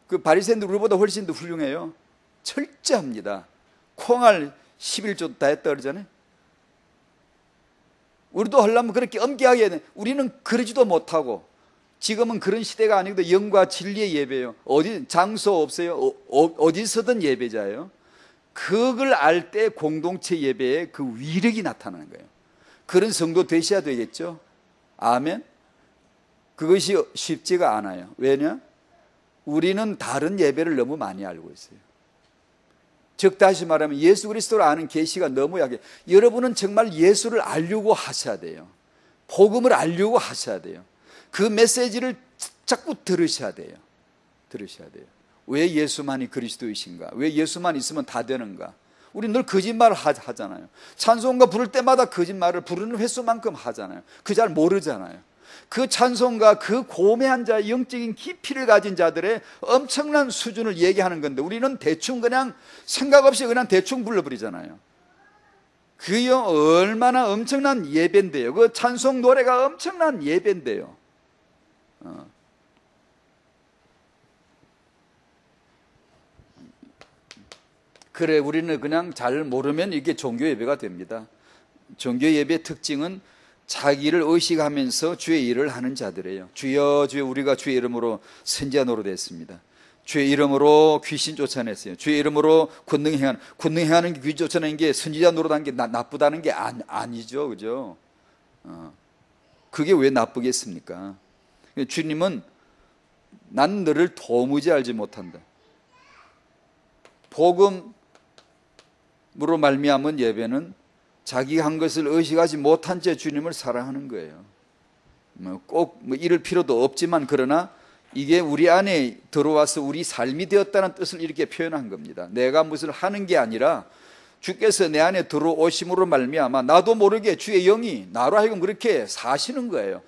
그 바리새인들 우리보다 훨씬 더 훌륭해요. 철저합니다. 콩알 11조 다 했다 그러잖아요. 우리도 하려면 그렇게 엄격하게 해야 돼. 우리는 그러지도 못하고 지금은 그런 시대가 아니고 영과 진리의 예배예요. 어디 장소 없어요. 어디서든 예배자예요. 그걸 알 때 공동체 예배에 그 위력이 나타나는 거예요. 그런 성도 되셔야 되겠죠. 아멘. 그것이 쉽지가 않아요. 왜냐? 우리는 다른 예배를 너무 많이 알고 있어요. 즉 다시 말하면 예수 그리스도를 아는 계시가 너무 약해. 여러분은 정말 예수를 알려고 하셔야 돼요. 복음을 알려고 하셔야 돼요. 그 메시지를 자꾸 들으셔야 돼요. 들으셔야 돼요. 왜 예수만이 그리스도이신가? 왜 예수만 있으면 다 되는가? 우리 늘 거짓말을 하잖아요. 찬송가 부를 때마다 거짓말을 부르는 횟수만큼 하잖아요. 그 잘 모르잖아요. 그 찬송가, 그 고매한 자의 영적인 깊이를 가진 자들의 엄청난 수준을 얘기하는 건데 우리는 대충 그냥 생각 없이 그냥 대충 불러버리잖아요. 그게 얼마나 엄청난 예배인데요. 그 찬송 노래가 엄청난 예배인데요. 그래 우리는 그냥 잘 모르면 이게 종교 예배가 됩니다. 종교 예배의 특징은 자기를 의식하면서 주의 일을 하는 자들이에요. 주여 주여 우리가 주의 이름으로 선지자 노릇했습니다. 주의 이름으로 귀신 쫓아냈어요. 주의 이름으로 권능 행하는 게 귀신 쫓아내는 게 선지자 노릇한 게 나쁘다는 게 아니죠. 그죠? 그게 왜 나쁘겠습니까? 주님은 난 너를 도무지 알지 못한다. 복음으로 말미암은 예배는 자기가 한 것을 의식하지 못한 채 주님을 사랑하는 거예요. 꼭 이럴 필요도 없지만 그러나 이게 우리 안에 들어와서 우리 삶이 되었다는 뜻을 이렇게 표현한 겁니다. 내가 무엇을 하는 게 아니라 주께서 내 안에 들어오심으로 말미암아 나도 모르게 주의 영이 나로 하여금 그렇게 사시는 거예요.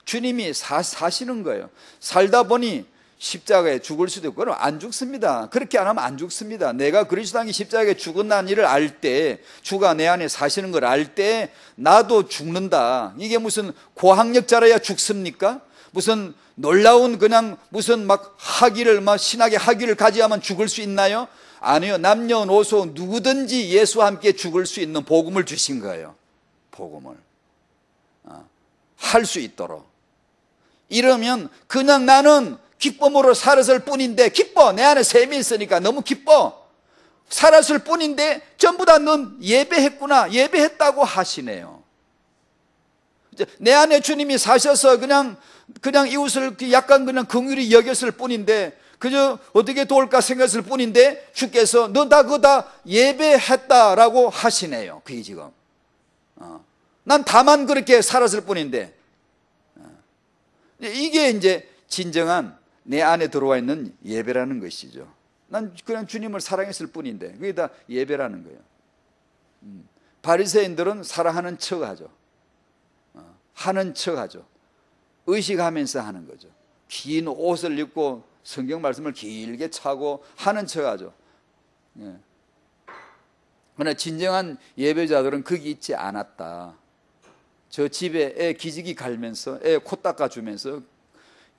주님이 사시는 거예요. 살다 보니 십자가에 죽을 수도 있고 그럼 안 죽습니다. 그렇게 안 하면 안 죽습니다. 내가 그리스도왕이 십자가에 죽었다는 일을 알 때, 주가 내 안에 사시는 걸 알 때 나도 죽는다. 이게 무슨 고학력자라야 죽습니까? 무슨 놀라운 그냥 무슨 막 학위를 막 신학의 학위를 가져야만 죽을 수 있나요? 아니요. 남녀노소 누구든지 예수와 함께 죽을 수 있는 복음을 주신 거예요. 복음을 할 수 있도록. 이러면 그냥 나는 기쁨으로 살았을 뿐인데 기뻐. 내 안에 셈이 있으니까 너무 기뻐. 살았을 뿐인데 전부 다 넌 예배했구나. 예배했다고 하시네요. 내 안에 주님이 사셔서 그냥 이웃을 약간 그냥 긍휼히 여겼을 뿐인데 그저 어떻게 도울까 생각했을 뿐인데 주께서 너 다 그거 다 예배했다라고 하시네요. 그게 지금 난 다만 그렇게 살았을 뿐인데 이게 이제 진정한 내 안에 들어와 있는 예배라는 것이죠. 난 그냥 주님을 사랑했을 뿐인데 그게 다 예배라는 거예요. 바리새인들은 사랑하는 척하죠. 하는 척하죠. 의식하면서 하는 거죠. 긴 옷을 입고 성경 말씀을 길게 차고 하는 척하죠. 그러나 진정한 예배자들은 거기 있지 않았다. 저 집에 애 기저귀 갈면서 애 코 닦아주면서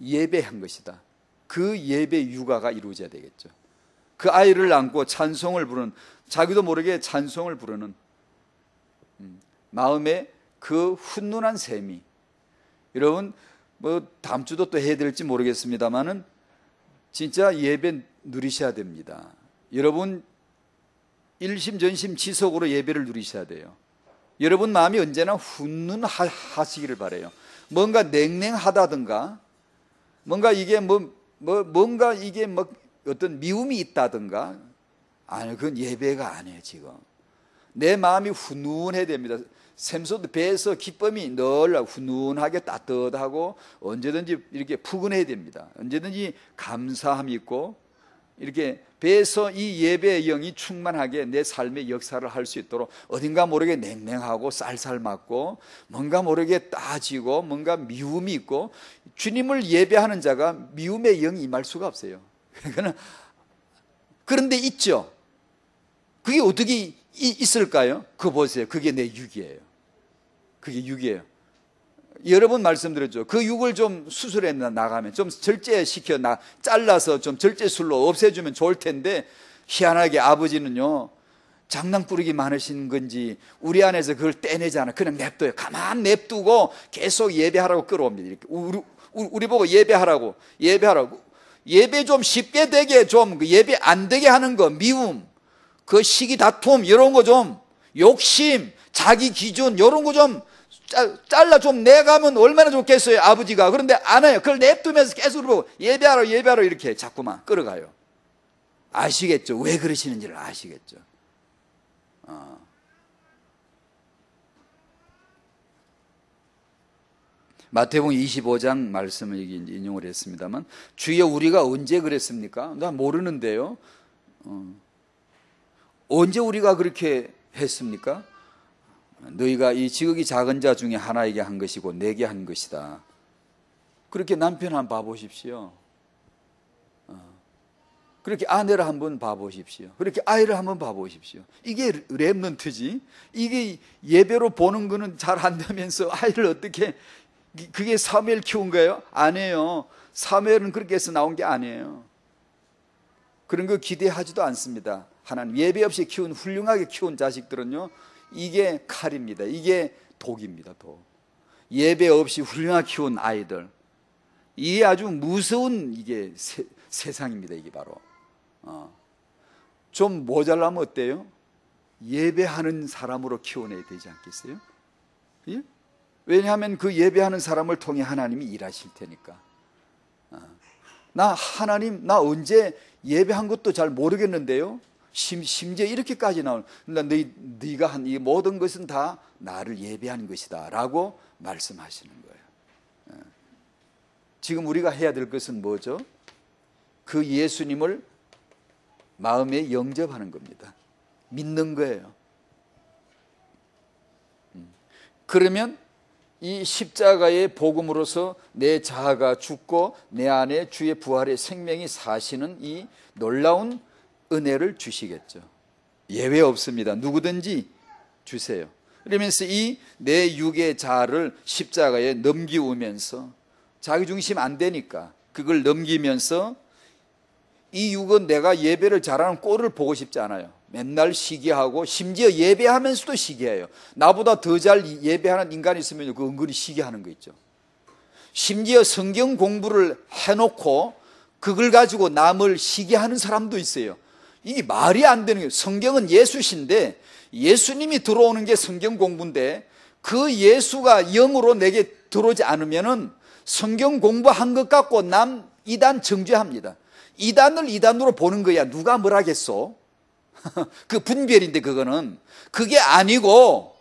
예배한 것이다. 그 예배 육아가 이루어져야 되겠죠. 그 아이를 안고 찬송을 부르는, 자기도 모르게 찬송을 부르는 마음에 그 훈훈한 셈이, 여러분 뭐 다음 주도 또 해야 될지 모르겠습니다만은 진짜 예배 누리셔야 됩니다. 여러분 일심전심 지속으로 예배를 누리셔야 돼요. 여러분 마음이 언제나 훈훈하시기를 바라요. 뭔가 냉랭하다든가 뭔가 이게 뭔가 이게 뭐 어떤 미움이 있다든가, 아니 그건 예배가 아니에요. 지금 내 마음이 훈훈해야 됩니다. 샘솟 배에서 기쁨이 늘 훈훈하게 따뜻하고 언제든지 이렇게 푸근해야 됩니다. 언제든지 감사함이 있고 이렇게 배에서 이 예배의 영이 충만하게 내 삶의 역사를 할 수 있도록 어딘가 모르게 냉랭하고 쌀쌀맞고 뭔가 모르게 따지고 뭔가 미움이 있고, 주님을 예배하는 자가 미움의 영이 임할 수가 없어요. 그런데 있죠. 그게 어떻게 있을까요? 그거 보세요. 그게 내 육이에요. 그게 육이에요. 여러 번 말씀드렸죠. 그 육을 좀 수술해 나가면, 좀 절제시켜 잘라서 좀 절제술로 없애주면 좋을 텐데, 희한하게 아버지는요, 장난꾸러기 많으신 건지 우리 안에서 그걸 떼내지 않아. 그냥 냅둬요. 가만 냅두고 계속 예배하라고 끌어옵니다. 이렇게 우리 보고 예배하라고. 예배 좀 쉽게 되게, 좀 예배 안 되게 하는 거, 미움, 그 시기 다툼, 이런 거 좀, 욕심, 자기 기준, 이런 거 좀 잘라 좀 내가면 얼마나 좋겠어요, 아버지가. 그런데 안 해요. 그걸 냅두면서 계속 예배하라 이렇게 자꾸만 끌어가요. 아시겠죠? 왜 그러시는지를 아시겠죠? 마태복음 25장 말씀을 인용을 했습니다만, 주여 우리가 언제 그랬습니까? 나 모르는데요. 언제 우리가 그렇게 했습니까? 너희가 이 지극히 작은 자 중에 하나에게 한 것이고 내게 한 것이다. 그렇게 남편 한번 봐보십시오. 그렇게 아내를 한번 봐보십시오. 그렇게 아이를 한번 봐보십시오. 이게 렘넌트지. 이게 예배로 보는 거는 잘 안 되면서 아이를 어떻게, 그게 사무엘 키운 거예요? 아니에요. 사무엘은 그렇게 해서 나온 게 아니에요. 그런 거 기대하지도 않습니다. 하나님 예배 없이 키운, 훌륭하게 키운 자식들은요, 이게 칼입니다. 이게 독입니다. 독. 예배 없이 훌륭하게 키운 아이들, 이게 아주 무서운 이게 세상입니다. 이게 바로 좀 모자라면 어때요? 예배하는 사람으로 키워내야 되지 않겠어요? 예? 왜냐하면 그 예배하는 사람을 통해 하나님이 일하실 테니까. 하나님, 나 언제 예배한 것도 잘 모르겠는데요, 심지어 이렇게까지 나오는, 네가 한 이 모든 것은 다 나를 예배하는 것이다 라고 말씀하시는 거예요. 지금 우리가 해야 될 것은 뭐죠? 그 예수님을 마음에 영접하는 겁니다. 믿는 거예요. 그러면 이 십자가의 복음으로서 내 자아가 죽고 내 안에 주의 부활의 생명이 사시는 이 놀라운 은혜를 주시겠죠. 예외 없습니다. 누구든지 주세요. 그러면서 이 내 육의 자아를 십자가에 넘기우면서, 자기 중심 안 되니까 그걸 넘기면서, 이 육은 내가 예배를 잘하는 꼴을 보고 싶지 않아요. 맨날 시기하고, 심지어 예배하면서도 시기해요. 나보다 더 잘 예배하는 인간이 있으면 그 은근히 시기하는 거 있죠. 심지어 성경 공부를 해놓고 그걸 가지고 남을 시기하는 사람도 있어요. 이게 말이 안 되는 거예요. 성경은 예수신데, 예수님이 들어오는 게 성경 공부인데, 그 예수가 영으로 내게 들어오지 않으면은 성경 공부한 것 갖고 남 이단 정죄합니다. 이단을 이단으로 보는 거야. 누가 뭘 하겠소? 그 분별인데, 그게 아니고,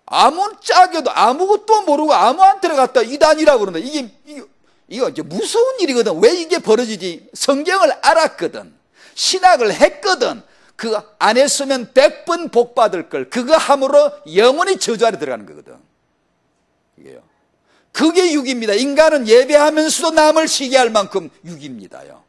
아무짝에도 아무것도 모르고 아무한테나 갖다 이단이라고 그런다. 이거 이제 무서운 일이거든. 왜 이게 벌어지지? 성경을 알았거든. 신학을 했거든. 그 안 했으면 100번 복 받을 걸. 그거 함으로 영원히 저주 아래 들어가는 거거든. 이게요. 그게 육입니다. 인간은 예배하면서도 남을 시기할 만큼 육입니다요.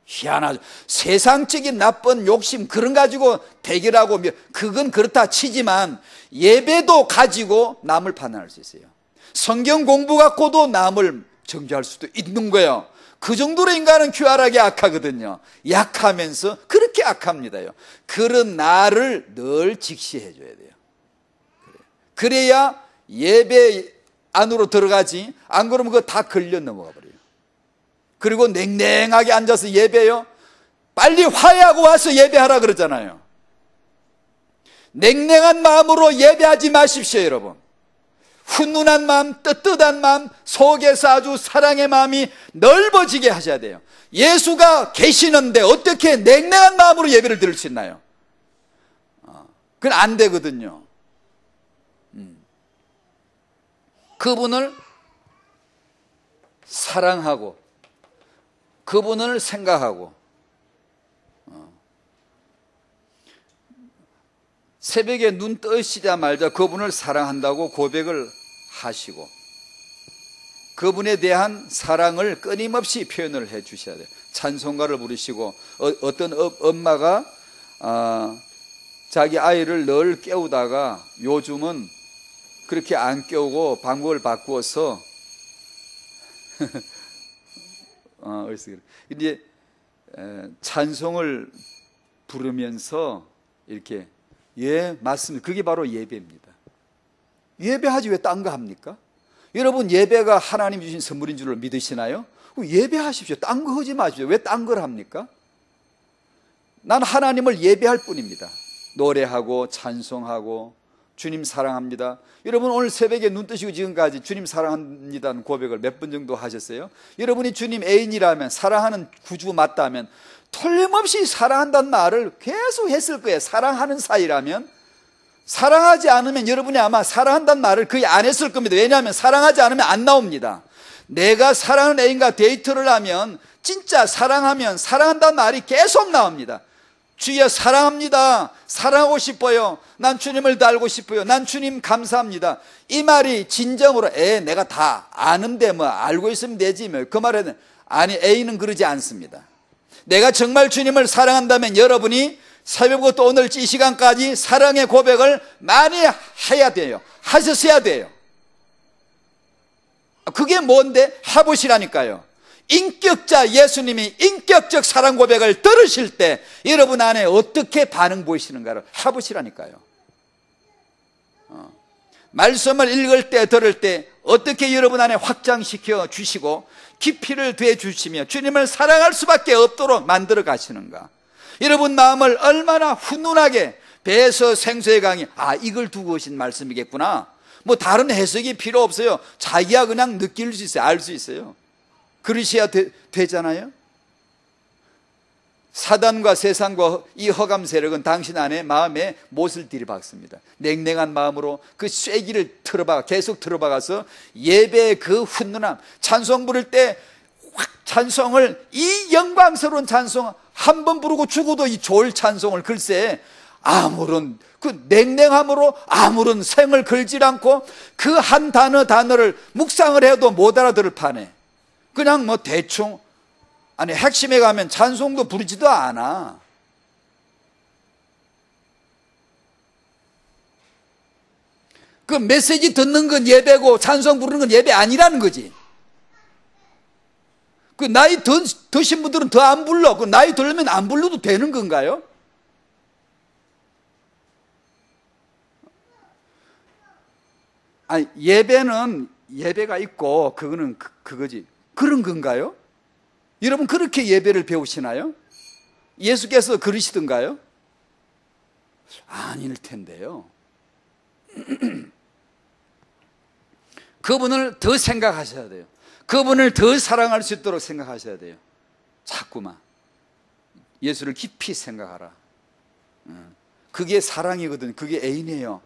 희한하죠. 세상적인 나쁜 욕심 그런 가지고 대결하고, 그건 그렇다 치지만 예배도 가지고 남을 판단할 수 있어요. 성경 공부 갖고도 남을 정죄할 수도 있는 거예요. 그 정도로 인간은 교활하게 악하거든요. 약하면서 그렇게 악합니다요. 그런 나를 늘 직시해 줘야 돼요. 그래야 예배 안으로 들어가지, 안 그러면 그거 다 걸려 넘어가 버려요. 그리고 냉랭하게 앉아서 예배요, 빨리 화해하고 와서 예배하라 그러잖아요. 냉랭한 마음으로 예배하지 마십시오, 여러분. 훈훈한 마음, 뜨뜻한 마음, 속에서 아주 사랑의 마음이 넓어지게 하셔야 돼요. 예수가 계시는데 어떻게 냉랭한 마음으로 예배를 드릴 수 있나요? 그건 안 되거든요. 그분을 사랑하고 그분을 생각하고 새벽에 눈 뜨시자마자 그분을 사랑한다고 고백을 하시고 그분에 대한 사랑을 끊임없이 표현을 해 주셔야 돼요. 찬송가를 부르시고 어떤 엄마가 자기 아이를 늘 깨우다가 요즘은 그렇게 안 깨우고 방법을 바꾸어서 이제 찬송을 부르면서 이렇게 맞습니다. 그게 바로 예배입니다. 예배하지 왜 딴 거 합니까? 여러분 예배가 하나님 주신 선물인 줄 믿으시나요? 예배하십시오. 딴 거 하지 마십시오. 왜 딴 걸 합니까? 난 하나님을 예배할 뿐입니다. 노래하고 찬송하고 주님 사랑합니다. 여러분 오늘 새벽에 눈 뜨시고 지금까지 주님 사랑합니다는 고백을 몇 번 정도 하셨어요? 여러분이 주님 애인이라면, 사랑하는 구주 맞다면 틀림없이 사랑한다는 말을 계속 했을 거예요. 사랑하는 사이라면. 사랑하지 않으면 여러분이 아마 사랑한다는 말을 거의 안 했을 겁니다. 왜냐하면 사랑하지 않으면 안 나옵니다. 내가 사랑하는 애인과 데이트를 하면 진짜 사랑하면 사랑한다는 말이 계속 나옵니다. 주여 사랑합니다. 사랑하고 싶어요. 난 주님을 닮고 싶어요. 난 주님 감사합니다. 이 말이 진정으로 내가 다 아는데 뭐 알고 있으면 되지 뭐 그 말에는 아니, 애인은 그러지 않습니다. 내가 정말 주님을 사랑한다면 여러분이 새벽부터 오늘 이 시간까지 사랑의 고백을 많이 해야 돼요. 하셨어야 돼요. 그게 뭔데? 해보시라니까요. 인격자 예수님이 인격적 사랑 고백을 들으실 때 여러분 안에 어떻게 반응 보이시는가를 해보시라니까요. 말씀을 읽을 때 들을 때 어떻게 여러분 안에 확장시켜 주시고 깊이를 돼 주시며 주님을 사랑할 수밖에 없도록 만들어 가시는가. 여러분 마음을 얼마나 훈훈하게 배에서 생수의 강이 이걸 두고 오신 말씀이겠구나. 뭐 다른 해석이 필요 없어요. 자기가 그냥 느낄 수 있어요. 알 수 있어요. 그러셔야 되잖아요. 사단과 세상과 이 허감 세력은 당신 안에 마음에 못을 들이박습니다. 냉랭한 마음으로 그 쐐기를 계속 틀어박아서 예배의 그 훈훈함, 찬송 부를 때 확 찬송을, 이 영광스러운 찬송 한 번 부르고 죽어도 이 좋을 찬송을 글쎄 아무런 그 냉랭함으로 아무런 생을 걸질 않고 그 한 단어를 묵상을 해도 못 알아들을 판에 그냥 뭐 대충 핵심에 가면 찬송도 부르지도 않아. 그 메시지 듣는 건 예배고 찬송 부르는 건 예배 아니라는 거지. 그 나이 드신 분들은 더 안 불러. 그 나이 들면 안 불러도 되는 건가요? 예배는 예배가 있고 그거는 그거지. 그런 건가요? 여러분 그렇게 예배를 배우시나요? 예수께서 그러시던가요? 아닐 텐데요. 그분을 더 생각하셔야 돼요. 그분을 더 사랑할 수 있도록 생각하셔야 돼요. 자꾸만 예수를 깊이 생각하라. 그게 사랑이거든요. 그게 애인이에요.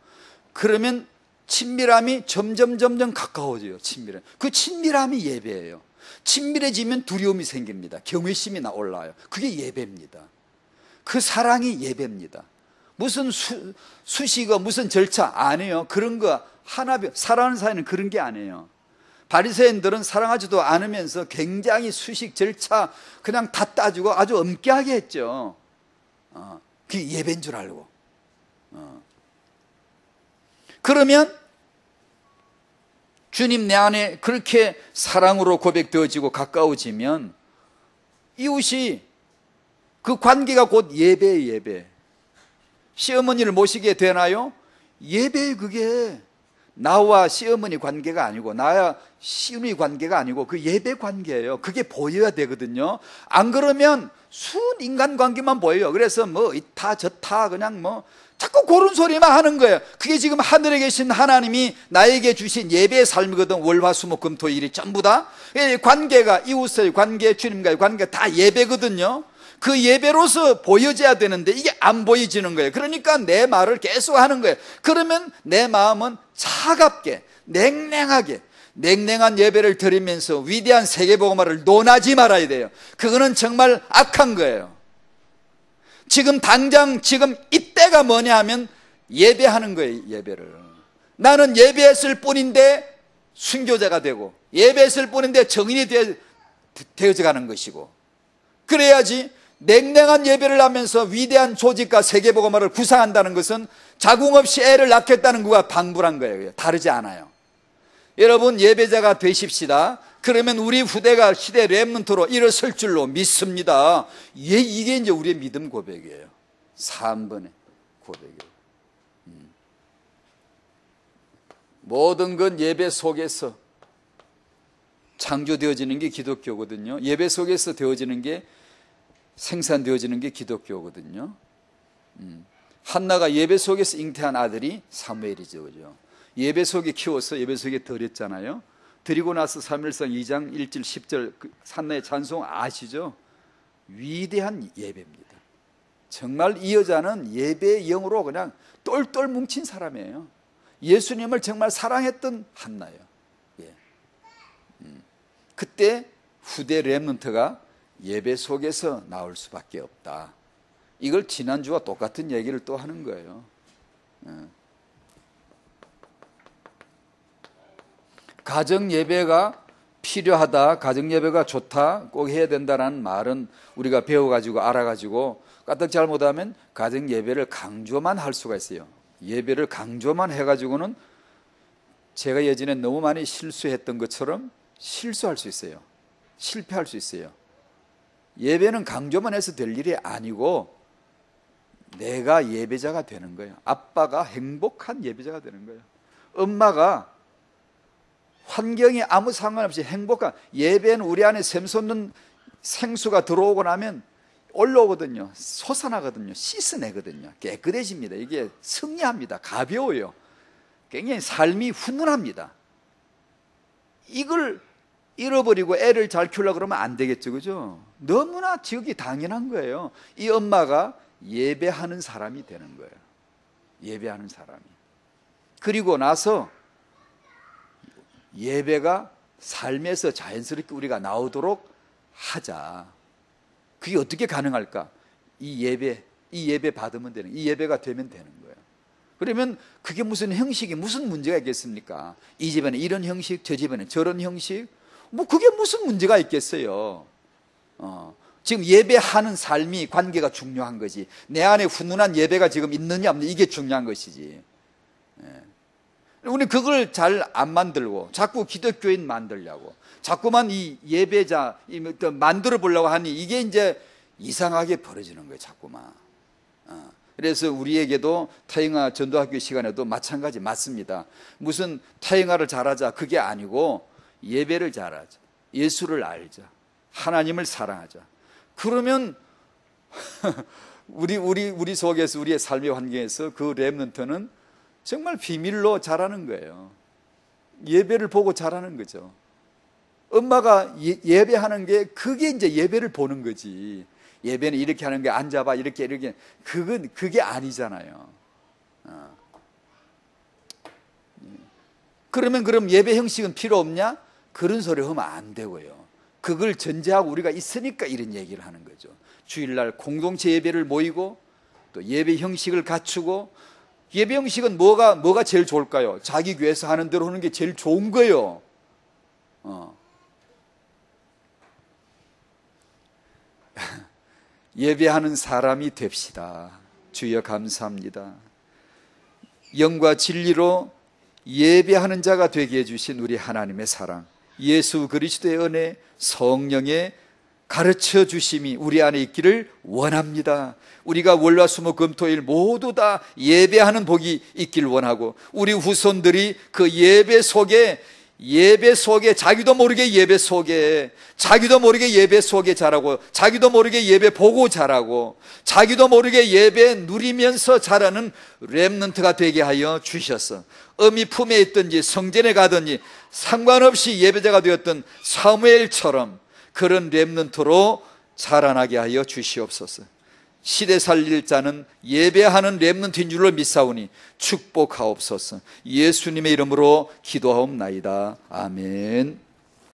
그러면 친밀함이 점점 가까워져요. 그 친밀함이 예배예요. 친밀해지면 두려움이 생깁니다. 경외심이 올라와요. 그게 예배입니다. 그 사랑이 예배입니다. 무슨 수식어 무슨 절차 아니에요. 그런 거 사랑하는 사이는 그런 게 아니에요. 바리새인들은 사랑하지도 않으면서 굉장히 수식 절차 그냥 다 따지고 아주 엄격하게 했죠. 그게 예배인 줄 알고. 그러면 주님 내 안에 그렇게 사랑으로 고백되어지고 가까워지면 이웃이 그 관계가 곧 예배예요. 예배. 시어머니를 모시게 되나요? 예배예요. 그게 나와 시어머니 관계가 아니고 나와 시어머니 관계가 아니고 그 예배 관계예요. 그게 보여야 되거든요. 안 그러면 순 인간관계만 보여요. 그래서 뭐 이타 저타 그냥 뭐 자꾸 그런 소리만 하는 거예요. 그게 지금 하늘에 계신 하나님이 나에게 주신 예배의 삶이거든. 월화수목금토일이 전부 다 관계가 이웃의 관계, 주님과의 관계가 다 예배거든요. 그 예배로서 보여져야 되는데 이게 안 보여지는 거예요. 그러니까 내 말을 계속 하는 거예요. 그러면 내 마음은 차갑게 냉랭하게 냉랭한 예배를 드리면서 위대한 세계복음화를 논하지 말아야 돼요. 그거는 정말 악한 거예요. 지금 당장 지금 이때가 뭐냐 하면 예배하는 거예요. 예배를. 나는 예배했을 뿐인데 순교자가 되고 예배했을 뿐인데 정인이 되어져 가는 것이고, 그래야지. 냉랭한 예배를 하면서 위대한 조직과 세계복음화를 구상한다는 것은 자궁 없이 애를 낳겠다는 것과 방불한 거예요. 다르지 않아요. 여러분, 예배자가 되십시다. 그러면 우리 후대가 시대 렘넌트로 일어설 줄로 믿습니다. 이게 이제 우리의 믿음 고백이에요. 3번의 고백이에요. 모든 건 예배 속에서 창조되어지는 게 기독교거든요. 예배 속에서 되어지는 게, 생산되어지는 게 기독교거든요. 한나가 예배 속에서 잉태한 아들이 사무엘이죠. 그죠? 예배 속에 키워서 예배 속에 드렸잖아요. 드리고 나서 사무엘상 2장 1절 10절 한나의 찬송 아시죠? 위대한 예배입니다. 정말 이 여자는 예배의 영으로 그냥 똘똘 뭉친 사람이에요. 예수님을 정말 사랑했던 한나예요. 예. 그때 후대 렘넌트가 예배 속에서 나올 수밖에 없다. 이걸 지난주와 똑같은 얘기를 또 하는 거예요. 가정 예배가 필요하다, 가정 예배가 좋다, 꼭 해야 된다는 말은 우리가 배워가지고 알아가지고 까딱 잘못하면 가정 예배를 강조만 할 수가 있어요. 예배를 강조만 해가지고는 제가 예전에 너무 많이 실수했던 것처럼 실수할 수 있어요. 실패할 수 있어요. 예배는 강조만 해서 될 일이 아니고 내가 예배자가 되는 거예요. 아빠가 행복한 예배자가 되는 거예요. 엄마가 환경이 아무 상관없이 행복한, 예배는 우리 안에 샘솟는 생수가 들어오고 나면 올라오거든요. 솟아나거든요. 씻어내거든요. 깨끗해집니다. 이게 승리합니다. 가벼워요. 굉장히 삶이 훈훈합니다. 이걸 잃어버리고 애를 잘 키우려고 그러면 안 되겠죠. 그죠? 너무나 지극히 당연한 거예요. 이 엄마가 예배하는 사람이 되는 거예요. 예배하는 사람이. 그리고 나서 예배가 삶에서 자연스럽게 우리가 나오도록 하자. 그게 어떻게 가능할까? 이 예배 받으면 되는, 이 예배가 되면 되는 거예요. 그러면 그게 무슨 형식이, 무슨 문제가 있겠습니까? 이 집에는 이런 형식, 저 집에는 저런 형식, 뭐 그게 무슨 문제가 있겠어요. 지금 예배하는 삶이, 관계가 중요한 거지. 내 안에 훈훈한 예배가 지금 있느냐 없느냐, 이게 중요한 것이지. 우리 그걸 잘 안 만들고 자꾸 기독교인 만들려고, 자꾸만 이 예배자 만들어 보려고 하니 이게 이제 이상하게 벌어지는 거예요. 자꾸만. 그래서 우리에게도 태영아 전도학교 시간에도 마찬가지 맞습니다. 무슨 태영아를 잘하자 그게 아니고 예배를 잘하자, 예수를 알자, 하나님을 사랑하자. 그러면 우리 속에서, 우리의 삶의 환경에서 그 렘넌트는 정말 비밀로 자라는 거예요. 예배를 보고 자라는 거죠. 엄마가 예배하는 게, 그게 이제 예배를 보는 거지. 예배는 이렇게 하는 게, 앉아봐, 이렇게. 그게 아니잖아요. 그럼 예배 형식은 필요 없냐? 그런 소리 하면 안 되고요. 그걸 전제하고 우리가 있으니까 이런 얘기를 하는 거죠. 주일날 공동체 예배를 모이고 또 예배 형식을 갖추고, 예배 형식은 뭐가 제일 좋을까요? 자기 교회에서 하는 대로 하는 게 제일 좋은 거예요. 예배하는 사람이 됩시다. 주여 감사합니다. 영과 진리로 예배하는 자가 되게 해주신 우리 하나님의 사랑, 예수 그리스도의 은혜, 성령의 가르쳐 주심이 우리 안에 있기를 원합니다. 우리가 월화수목 금토일 모두 다 예배하는 복이 있길 원하고, 우리 후손들이 그 예배 속에 자기도 모르게 예배 속에 자라고, 자기도 모르게 예배 보고 자라고, 자기도 모르게 예배 누리면서 자라는 렘넌트가 되게 하여 주셔서, 어미 품에 있든지 성전에 가든지 상관없이 예배자가 되었던 사무엘처럼 그런 렘넌트로 자라나게 하여 주시옵소서. 시대 살릴 자는 예배하는 렘넌트인 줄로 믿사오니 축복하옵소서. 예수님의 이름으로 기도하옵나이다. 아멘.